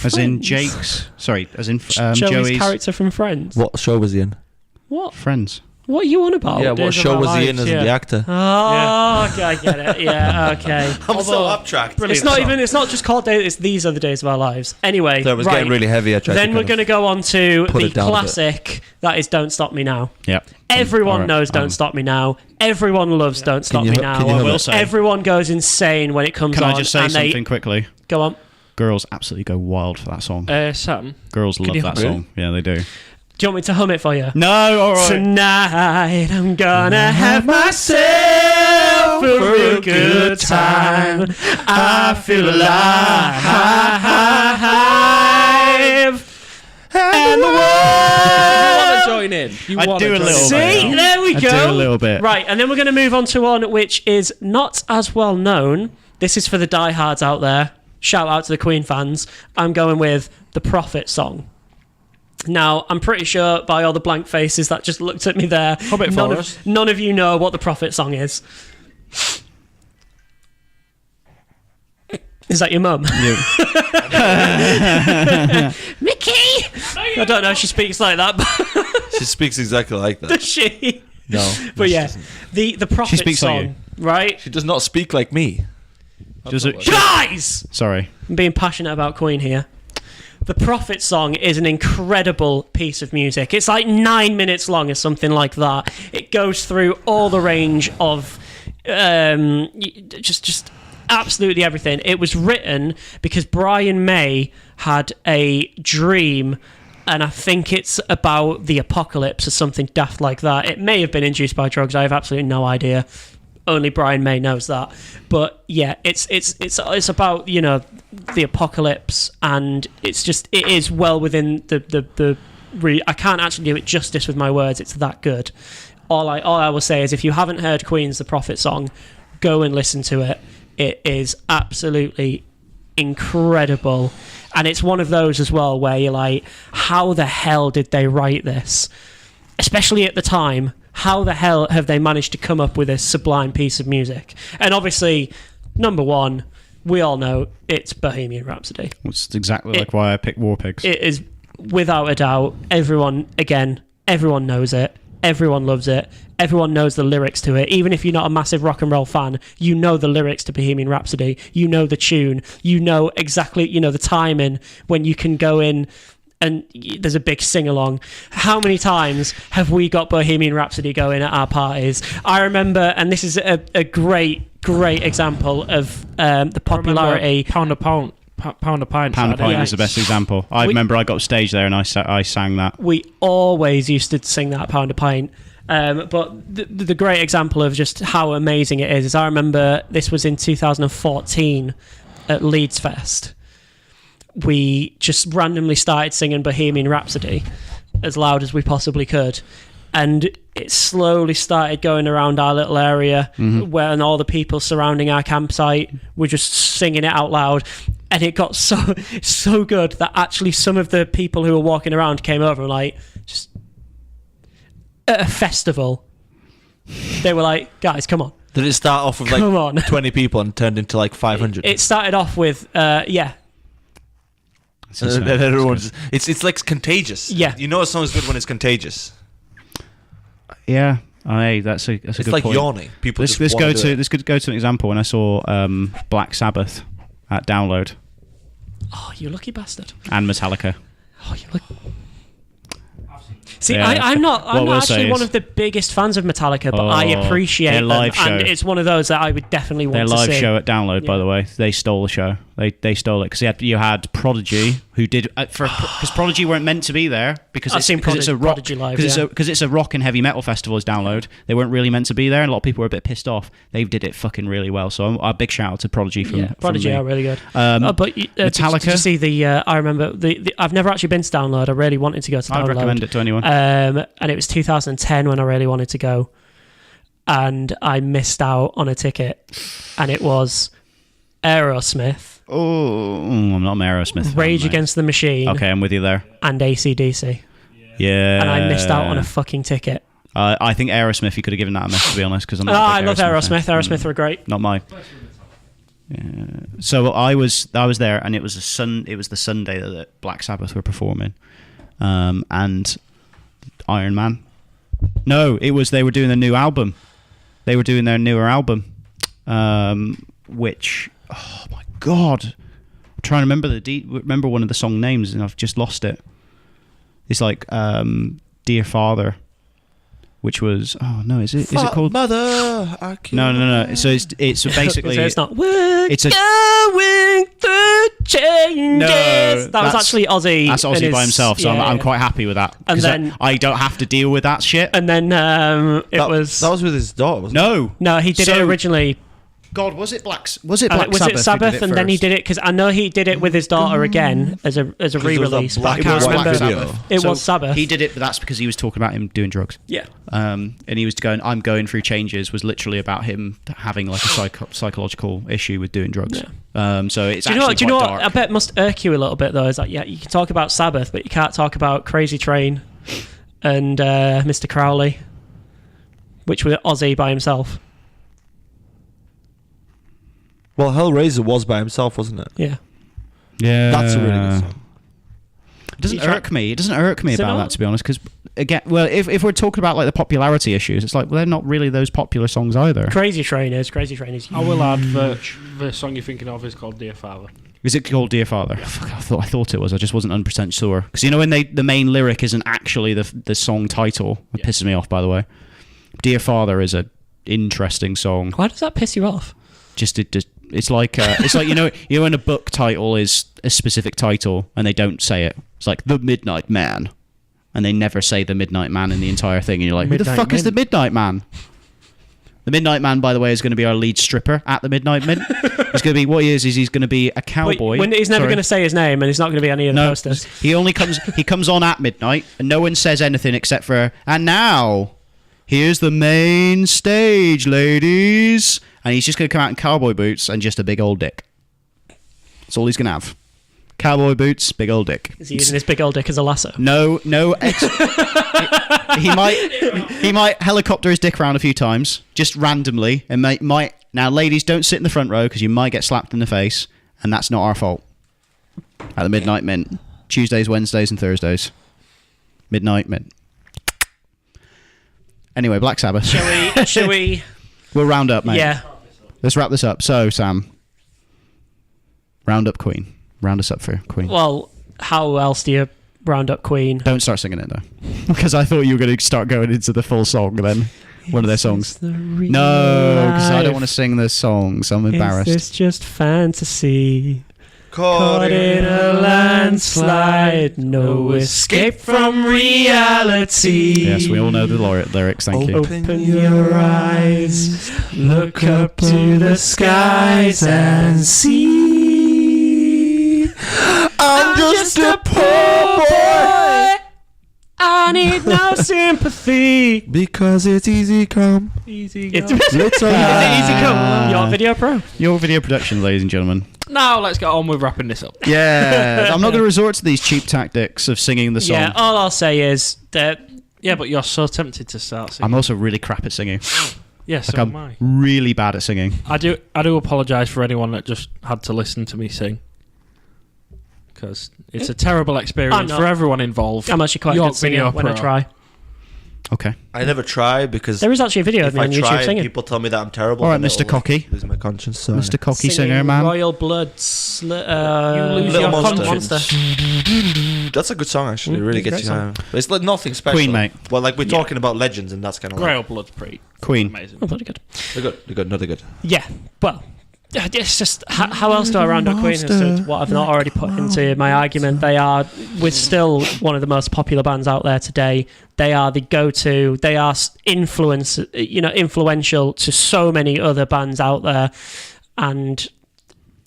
As in Jake's. Sorry, as in Joey's Joey's. character from Friends. What show was he in? What? Friends. What are you on about? Yeah, Days what of show Our was he in Lives, as yeah. the actor? Oh, okay, I get it. Yeah, okay. I'm so abstract. It's not even. It's not just called Days. It's These Are the Days of Our Lives. Anyway, So it was right. getting really heavy. I tried Then to we're kind going to go on to put the it down a bit. classic that is "Don't Stop Me Now." Yeah. Everyone Alright, knows "Don't Stop Me Now." Everyone loves "Don't Stop you Me hu- Now." can you I hum will it? say. Everyone goes insane when it comes Can on. I just say and they- something quickly? Go on. Girls absolutely go wild for that song. Sam. Girls love you that hum it? song. Yeah, they do. Do you want me to hum it for you? No, all right. Tonight I'm gonna have myself a real good time. I feel alive. And the You world. want to join in? I do a little See, bit. there we I go. do a little bit. Right, and then we're going to move on to one which is not as well known. This is for the diehards out there. Shout out to the Queen fans. I'm going with the Prophet song. Now, I'm pretty sure by all the blank faces that just looked at me there, Hobbit none Forest. of, none of you know what the Prophet song is. Is that your mum? Mickey! I don't know if she speaks like that, but She speaks exactly like that. does she? No. But she yeah, doesn't. the Prophet speaks like song, right? She does not speak like me. Does it- Guys! Sorry. I'm being passionate about Queen here. The Prophet song is an incredible piece of music. It's like 9 minutes long or something like that. It goes through all the range of just absolutely everything. It was written because Brian May had a dream, and I think it's about the apocalypse or something daft like that. It may have been induced by drugs. I have absolutely no idea. Only Brian May knows that. But yeah, it's about, you know, the apocalypse, and it is well within I can't actually do it justice with my words. It's that good. All I will say is, if you haven't heard Queen's The Prophet song, go and listen to it. It is absolutely incredible. And it's one of those as well where you're like, how the hell did they write this? Especially at the time, how the hell have they managed to come up with this sublime piece of music? And obviously, number one, we all know it's Bohemian Rhapsody. It's exactly like why I picked War Pigs. It is, without a doubt, everyone knows it. Everyone loves it. Everyone knows the lyrics to it. Even if you're not a massive rock and roll fan, you know the lyrics to Bohemian Rhapsody. You know the tune. You know exactly, you know, the timing when you can go in and there's a big sing-along. How many times have we got Bohemian Rhapsody going at our parties? I remember, and this is a great example of the popularity. Pound a Pint. Pound a Pint is the best example. I remember I got up stage there and I sang that. We always used to sing that Pound a Pint. But the great example of just how amazing it is I remember this was in 2014 at Leeds Fest. We just randomly started singing Bohemian Rhapsody as loud as we possibly could. And it slowly started going around our little area where and all the people surrounding our campsite were just singing it out loud. And it got so good that actually some of the people who were walking around came over and like, just at a festival, they were like, guys, come on. Did it start off with like 20 people and turned into like 500? It started off with, yeah. And everyone's, it's like contagious. Yeah. You know a song's good when it's contagious. Yeah. That's a good point. It's like yawning. People Let's go to an example. When I saw Black Sabbath at Download. Oh, you lucky bastard. And Metallica. Oh, you lucky. See, Yeah. I'm not actually is- one of the biggest fans of Metallica, but I appreciate their them, live show. and it's one of those that I would definitely want Their to see. live show at Download, by the way, they stole the show. They stole it because you had Prodigy, who did because Prodigy weren't meant to be there because I've seen it's a rock Prodigy live, because it's a rock and heavy metal festival as Download. They weren't really meant to be there, and a lot of people were a bit pissed off. They did it fucking really well. So a big shout out to Prodigy from Prodigy from me. are really good. But Metallica. Did you see the? I remember the. I've never actually been to Download. I really wanted to go to Download. I'd recommend it to anyone. And it was 2010 when I really wanted to go, and I missed out on a ticket, and it was Aerosmith. I'm not an Aerosmith fan, Rage mate. Against the Machine. Okay, I'm with you there. And AC/DC. Yeah. And I missed out on a fucking ticket. I think Aerosmith, you could have given that a miss, to be honest, because I'm not a I big love Aerosmith. fan. Aerosmith were great. Not mine. Yeah. So I was there, and it was the Sunday that Black Sabbath were performing, and Iron Man. No, it was they were doing a new album. They were doing their newer album, which, oh my god, I'm trying to remember one of the song names, and I've just lost it. It's like Dear Father, which was is it called Mother? No. So it's basically So it's not. We're it's a- going through changes. No, that was that's- actually Ozzy. That's Ozzy and by his- himself, so yeah, I'm yeah. quite happy with that. And 'Cause then- I don't have to deal with that shit. And then That was with his daughter, wasn't it? No, he did it originally. God, was it Black Was Sabbath? it Sabbath, and then he did it because I know he did it with his daughter again as a re-release. But I black can't and white remember. video. It So was Sabbath. He did it, but that's because he was talking about him doing drugs. Yeah. And he was going, I'm going through changes, was literally about him having like a psychological issue with doing drugs. Yeah. So it's Do you know actually what? quite dark. I bet it must irk you a little bit though. Is like, yeah, you can talk about Sabbath, but you can't talk about Crazy Train and Mr. Crowley, which were Ozzy by himself. Well, Hellraiser was by himself, wasn't it? Yeah. Yeah. That's a really good song. It doesn't irk me. It doesn't irk me Is it about not? that, to be honest. Because again, well, if we're talking about like the popularity issues, it's like, well, they're not really those popular songs either. Crazy Train is. I will add the song you're thinking of is called Dear Father. Is it called Dear Father? Fuck, I thought it was. I just wasn't 100% sure. Because when the main lyric isn't actually the song title. It pisses me off, by the way. Dear Father is a interesting song. Why does that piss you off? It's like when a book title is a specific title and they don't say it. It's like The Midnight Man, and they never say The Midnight Man in the entire thing, and you're like, who the fuck is The Midnight Man? The Midnight Man, by the way, is going to be our lead stripper at the Midnight Mint. He's going to be what he is he's going to be a cowboy. He's never going to say his name, and he's not going to be any of the posters. He comes on at midnight, and no one says anything except for, and now, here's the main stage, ladies. And he's just going to come out in cowboy boots and just a big old dick. That's all he's going to have. Cowboy boots, big old dick. Is he using his big old dick as a lasso? No. He might helicopter his dick around a few times, just randomly, and might. Now, ladies, don't sit in the front row because you might get slapped in the face, and that's not our fault. At the Midnight Mint, Tuesdays, Wednesdays, and Thursdays. Midnight Mint. Anyway, Black Sabbath. Shall we? We'll round up, mate. Yeah. Let's wrap this up. So, Sam, round up Queen. Round us up for Queen. Well, how else do you round up Queen? Don't start singing it, though. Because I thought you were going to start going into the full song then. One of their songs. No, because I don't want to sing the songs. I'm embarrassed. Is this just fantasy? Caught in a landslide, no escape from reality. Yes, we all know the lyrics, thank you. Open your eyes, look up to the skies and see. I'm just a poor boy. I need no sympathy. Because it's easy come. Easy Little Is it easy come? Your video pro. Your video production, ladies and gentlemen. Now let's get on with wrapping this up. Yeah, I'm not going to resort to these cheap tactics of singing the song. Yeah, all I'll say is that... Yeah, but you're so tempted to start singing. I'm also really crap at singing. Yes, Like, so I'm am I. really bad at singing. I do apologise for anyone that just had to listen to me sing. Because it's a terrible experience for everyone involved. I'm actually quite good singer when I try. Okay. I never try because There is actually a video of if me I on YouTube try, singing. people tell me that I'm terrible. All right, and Mr. it'll, Cocky. lose my conscience. So Mr. Cocky Singing singer, man. Royal Blood. You lose Little your Monster. conscience. That's a good song, actually. It really it's a gets you great home. But it's like nothing special. Queen, mate. Well, like we're talking about legends, and that's kind of like Grail Blood's pretty Queen. amazing. Oh, bloody good. they're good. They're good. No, they're good. Yeah, well, it's just how else do I round up Queen as to what I've not already put into my argument? We're still one of the most popular bands out there today. They are the go-to. They are influential to so many other bands out there, and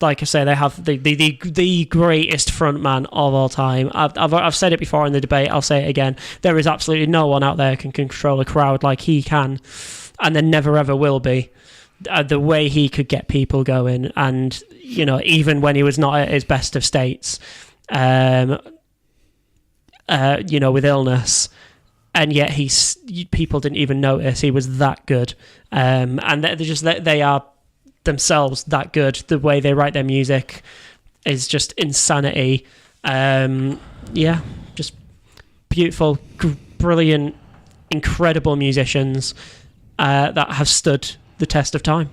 like I say, they have the greatest frontman of all time. I've said it before in the debate. I'll say it again. There is absolutely no one out there who can control a crowd like he can, and there never ever will be. The way he could get people going, and even when he was not at his best of states, with illness, and yet people didn't even notice he was that good. And they are themselves that good. The way they write their music is just insanity. Just beautiful, brilliant, incredible musicians that have stood the test of time.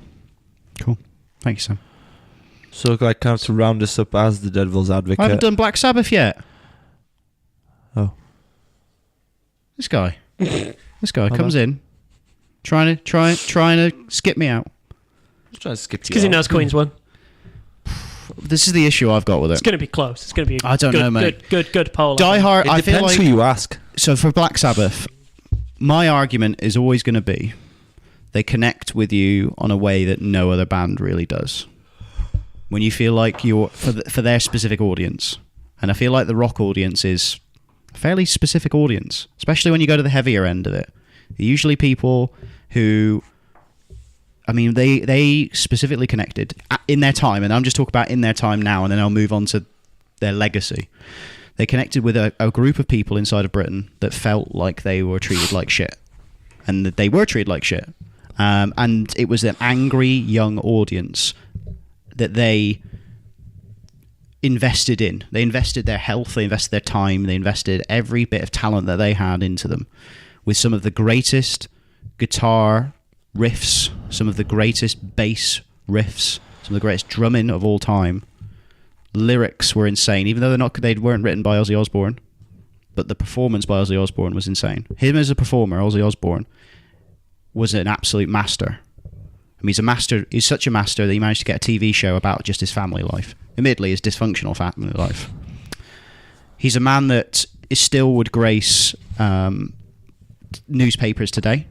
Cool. Thank you, Sam. So, like, kind of to round this up as the Devil's Advocate. I haven't done Black Sabbath yet. Oh. This guy comes in, trying to skip me out. I'm trying to skip you. Because he knows Queen's won. This is the issue I've got with it. It's going to be close. It's going to be I don't know, mate. Good poll. Die Hard. It I feel depends like who you ask. so for Black Sabbath, my argument is always going to be they connect with you on a way that no other band really does. When you feel like you're for their specific audience, and I feel like the rock audience is a fairly specific audience, especially when you go to the heavier end of it. They're usually people who, I mean, they specifically connected in their time, and I'm just talking about in their time now, and then I'll move on to their legacy. They connected with a group of people inside of Britain that felt like they were treated like shit, and that they were treated like shit. And it was an angry young audience that they invested in. They invested their health, they invested their time, they invested every bit of talent that they had into them, with some of the greatest guitar riffs, some of the greatest bass riffs, some of the greatest drumming of all time Lyrics were insane, even though they weren't written by Ozzy Osbourne. But the performance by Ozzy Osbourne was insane. Him as a performer, Ozzy Osbourne, was an absolute master. I mean, he's a master. He's such a master that he managed to get a TV show about just his family life. Admittedly, his dysfunctional family life. He's a man that still would grace newspapers today.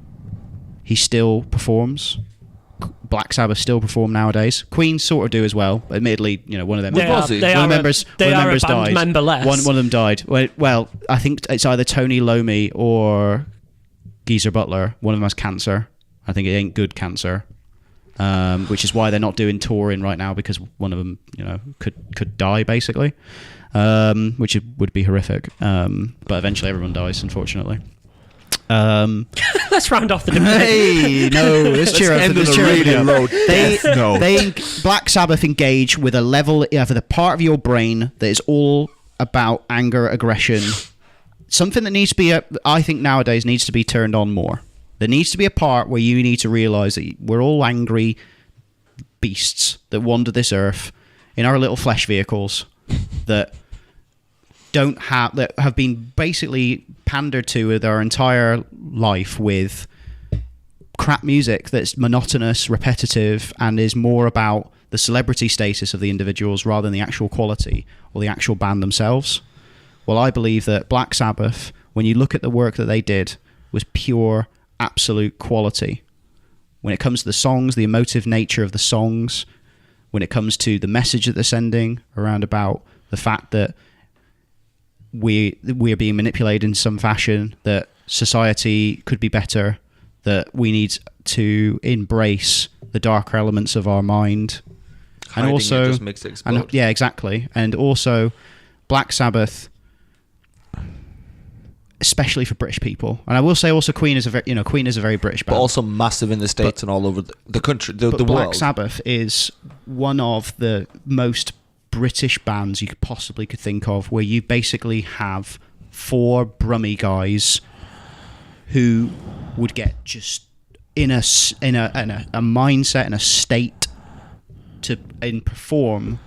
He still performs. Black Sabbath still perform nowadays. Queen sort of do as well. Admittedly, one of them. They are a band died. member less. One of them died. Well, I think it's either Tony Iommi or Geezer Butler. One of them has cancer. I think it ain't good cancer. Which is why they're not doing touring right now, because one of them, could die basically, which would be horrific. But eventually, everyone dies, unfortunately. Let's round off the debate. Hey, no, let's cheer up. Let's cheer up. Black Sabbath engage with a level for the part of your brain that is all about anger, aggression. Something that needs to be, I think nowadays needs to be turned on more. There needs to be a part where you need to realise that we're all angry beasts that wander this earth in our little flesh vehicles that have been basically pandered to with our entire life with crap music that's monotonous, repetitive, and is more about the celebrity status of the individuals rather than the actual quality or the actual band themselves. Well, I believe that Black Sabbath, when you look at the work that they did, was pure absolute quality. When it comes to the songs, the emotive nature of the songs, when it comes to the message that they're sending around about the fact that we're being manipulated in some fashion, that society could be better, that we need to embrace the darker elements of our mind. Hiding and also, it just makes it explode. yeah, exactly. And also, Black Sabbath, especially for British people, and I will say also Queen is a very British band, but also massive in the States and all over the country, the world. Black Sabbath is one of the most British bands you possibly could think of, where you basically have 4 Brummie guys who would get just in a mindset, in a state to perform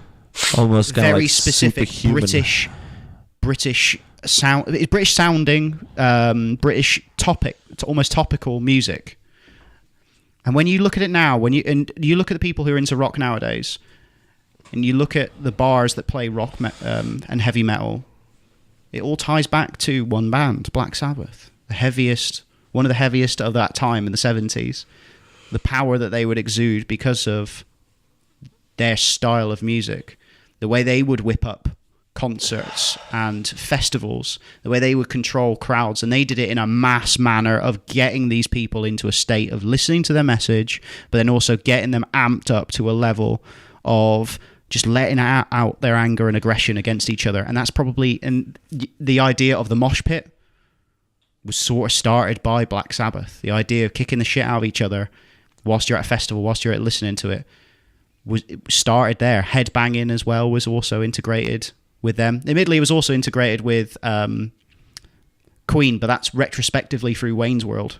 almost kind very of like specific British sounding, British topic, it's almost topical music. And when you look at it now, when you look at the people who are into rock nowadays, and you look at the bars that play rock and heavy metal, it all ties back to one band, Black Sabbath, one of the heaviest of that time in the 70s. The power that they would exude because of their style of music, the way they would whip up concerts and festivals, the way they would control crowds, and they did it in a mass manner of getting these people into a state of listening to their message, but then also getting them amped up to a level of just letting out their anger and aggression against each other. And that's probably, and the idea of the mosh pit was sort of started by Black Sabbath. The idea of kicking the shit out of each other whilst you're at a festival, whilst you're listening to it, it started there. Headbanging as well was also integrated with them. Admittedly, it was also integrated with Queen, but that's retrospectively through Wayne's World.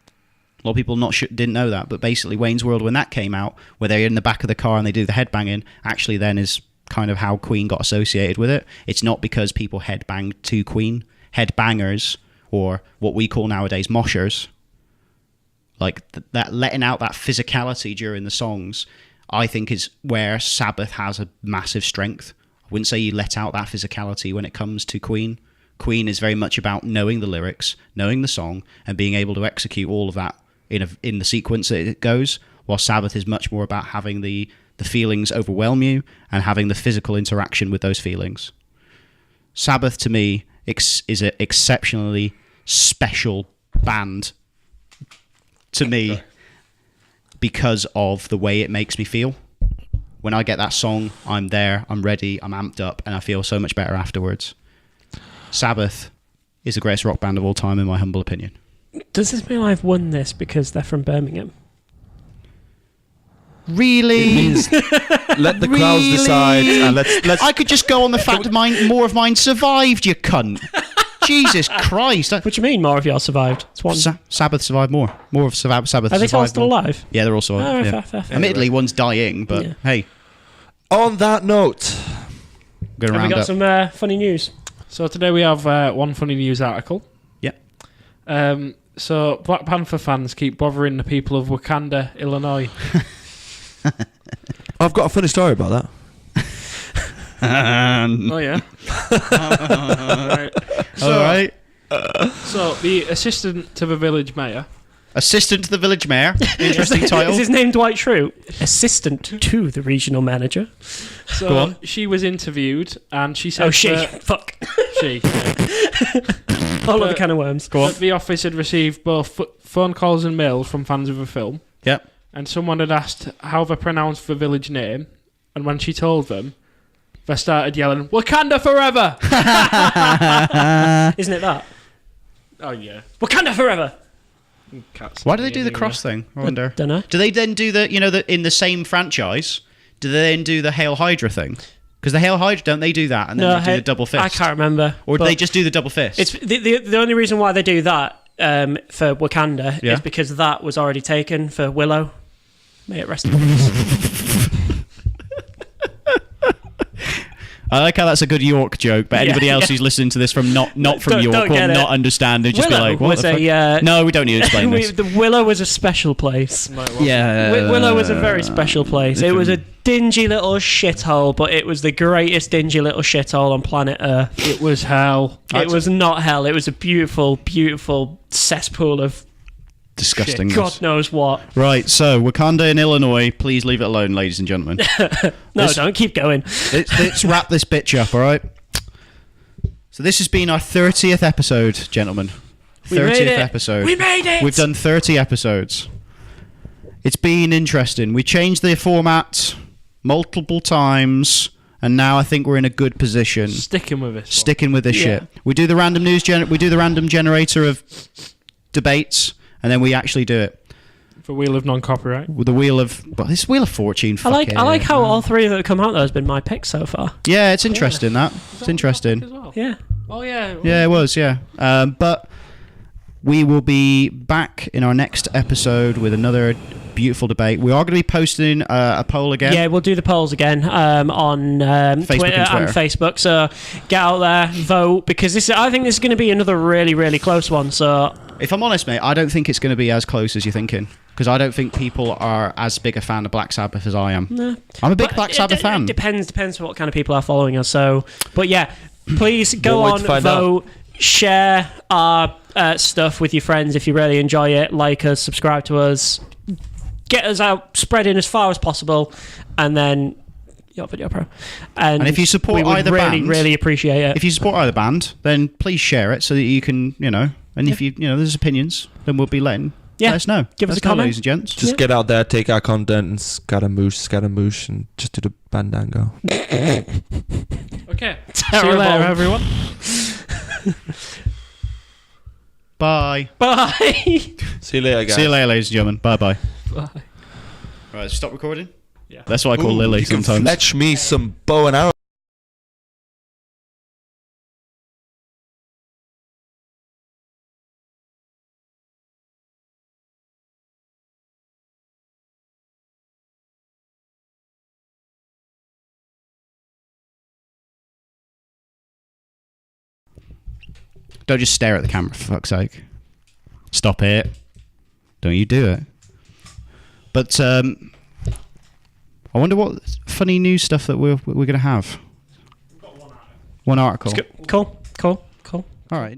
A lot of people didn't know that, but basically Wayne's World, when that came out, where they're in the back of the car and they do the headbanging, actually then is kind of how Queen got associated with it. It's not because people headbanged to Queen. Headbangers, or what we call nowadays moshers, like that letting out that physicality during the songs, I think is where Sabbath has a massive strength. I wouldn't say you let out that physicality when it comes to Queen. Queen is very much about knowing the lyrics, knowing the song, and being able to execute all of that in the sequence that it goes, while Sabbath is much more about having the feelings overwhelm you and having the physical interaction with those feelings. Sabbath, to me, is an exceptionally special band to me because of the way it makes me feel. When I get that song, I'm there, I'm ready, I'm amped up, and I feel so much better afterwards. Sabbath is the greatest rock band of all time, in my humble opinion. Does this mean I've won this because they're from Birmingham? Really? It means let the crowds decide, and let's. I could just go on the fact more of mine survived, you cunt. Jesus Christ! What do you mean more of yours survived? It's one. Sabbath survived more. More of Sabbath survived. Are they all still more. alive? Yeah, they're all still alive. Oh, yeah. fair. Admittedly, one's dying, but hey. On that note, Going Have we round got up. some funny news? So today we have one funny news article. Yep. So Black Panther fans keep bothering the people of Wakanda, Illinois. I've got a funny story about that. Oh yeah. All right. So the assistant to the village mayor. Assistant to the village mayor. Interesting Is title. his name Dwight Schrute? Assistant to the regional manager. So Go on. she was interviewed and she said Oh, she. that Fuck. she All of the can of worms. Go on. that the office had received both phone calls and mails from fans of the film, Yep. and someone had asked how they pronounced the village name, and when she told them, they started yelling, "Wakanda forever!" Isn't it that? Oh yeah. Wakanda forever! Why do they do the cross thing? I wonder. Don't know. Do they then do the, in the same franchise, do they then do the Hail Hydra thing? Because the Hail Hydra, don't they do that and then they do the double fist? I can't remember. Or do but they just do the double fist? It's the only reason why they do that for Wakanda Yeah. is because that was already taken for Willow. May it rest in peace. I like how that's a good York joke, but anybody else yeah. who's listening to this from not from Don't York get will it. not understand. They'll just Willow be like, what was the fuck? a No, we don't need to explain this. the Willow was a special place. Yeah. Willow was a very special place. It was a dingy little shithole, but it was the greatest dingy little shithole on planet Earth. It was hell. It was not hell. It was a beautiful, beautiful cesspool of Disgusting. God knows what. Right, so Wakanda in Illinois, please leave it alone, ladies and gentlemen. No, don't keep going. Let's wrap this bitch up, all right? So this has been our 30th episode, gentlemen. We made 30th it. episode. We made it. We've done 30 episodes. It's been interesting. We changed the format multiple times, and now I think we're in a good position. Sticking with it. Sticking with this Yeah. shit. We do the random news. We do the random generator of debates, and then we actually do it. For Wheel of Non-Copyright. With the wheel of, well, this Wheel of Fortune. I like fuck it. how all three that have come out though has been my pick so far. Yeah, it's interesting. That it's interesting. As well. Yeah. Oh yeah. Yeah, it was. Yeah, but we will be back in our next episode with another beautiful debate. We are going to be posting a poll again. Yeah, we'll do the polls again on Facebook Twitter and and Twitter. Facebook. So get out there, vote, because I think this is going to be another really, really close one. So If I'm honest, mate, I don't think it's going to be as close as you're thinking. Because I don't think people are as big a fan of Black Sabbath as I am. No. I'm a big But Black Sabbath fan. It depends what kind of people are following us. So, but yeah, please go One way on, to find vote, share our stuff with your friends if you really enjoy it. Like us, subscribe to us, get us out, spreading as far as possible, and then your Video Pro. And if you support we would either really, band, really appreciate it. If you support either band, then please share it so that you can, and if there's opinions, then we'll be let us know. Give us Let a comment. ladies and gents. Just get out there, take our content, and scaramouche, and just do the bandango. Okay. See Terrible. you later, everyone. Bye. Bye. See you later, guys. See you later, ladies and gentlemen. Bye-bye. Bye. Right, stop recording? Yeah. That's what I call Ooh, Lily you can sometimes. fletch me some bow and arrow. Don't just stare at the camera, for fuck's sake. Stop it. Don't you do it. But I wonder what funny news stuff that we're going to have. One article. Cool. All right.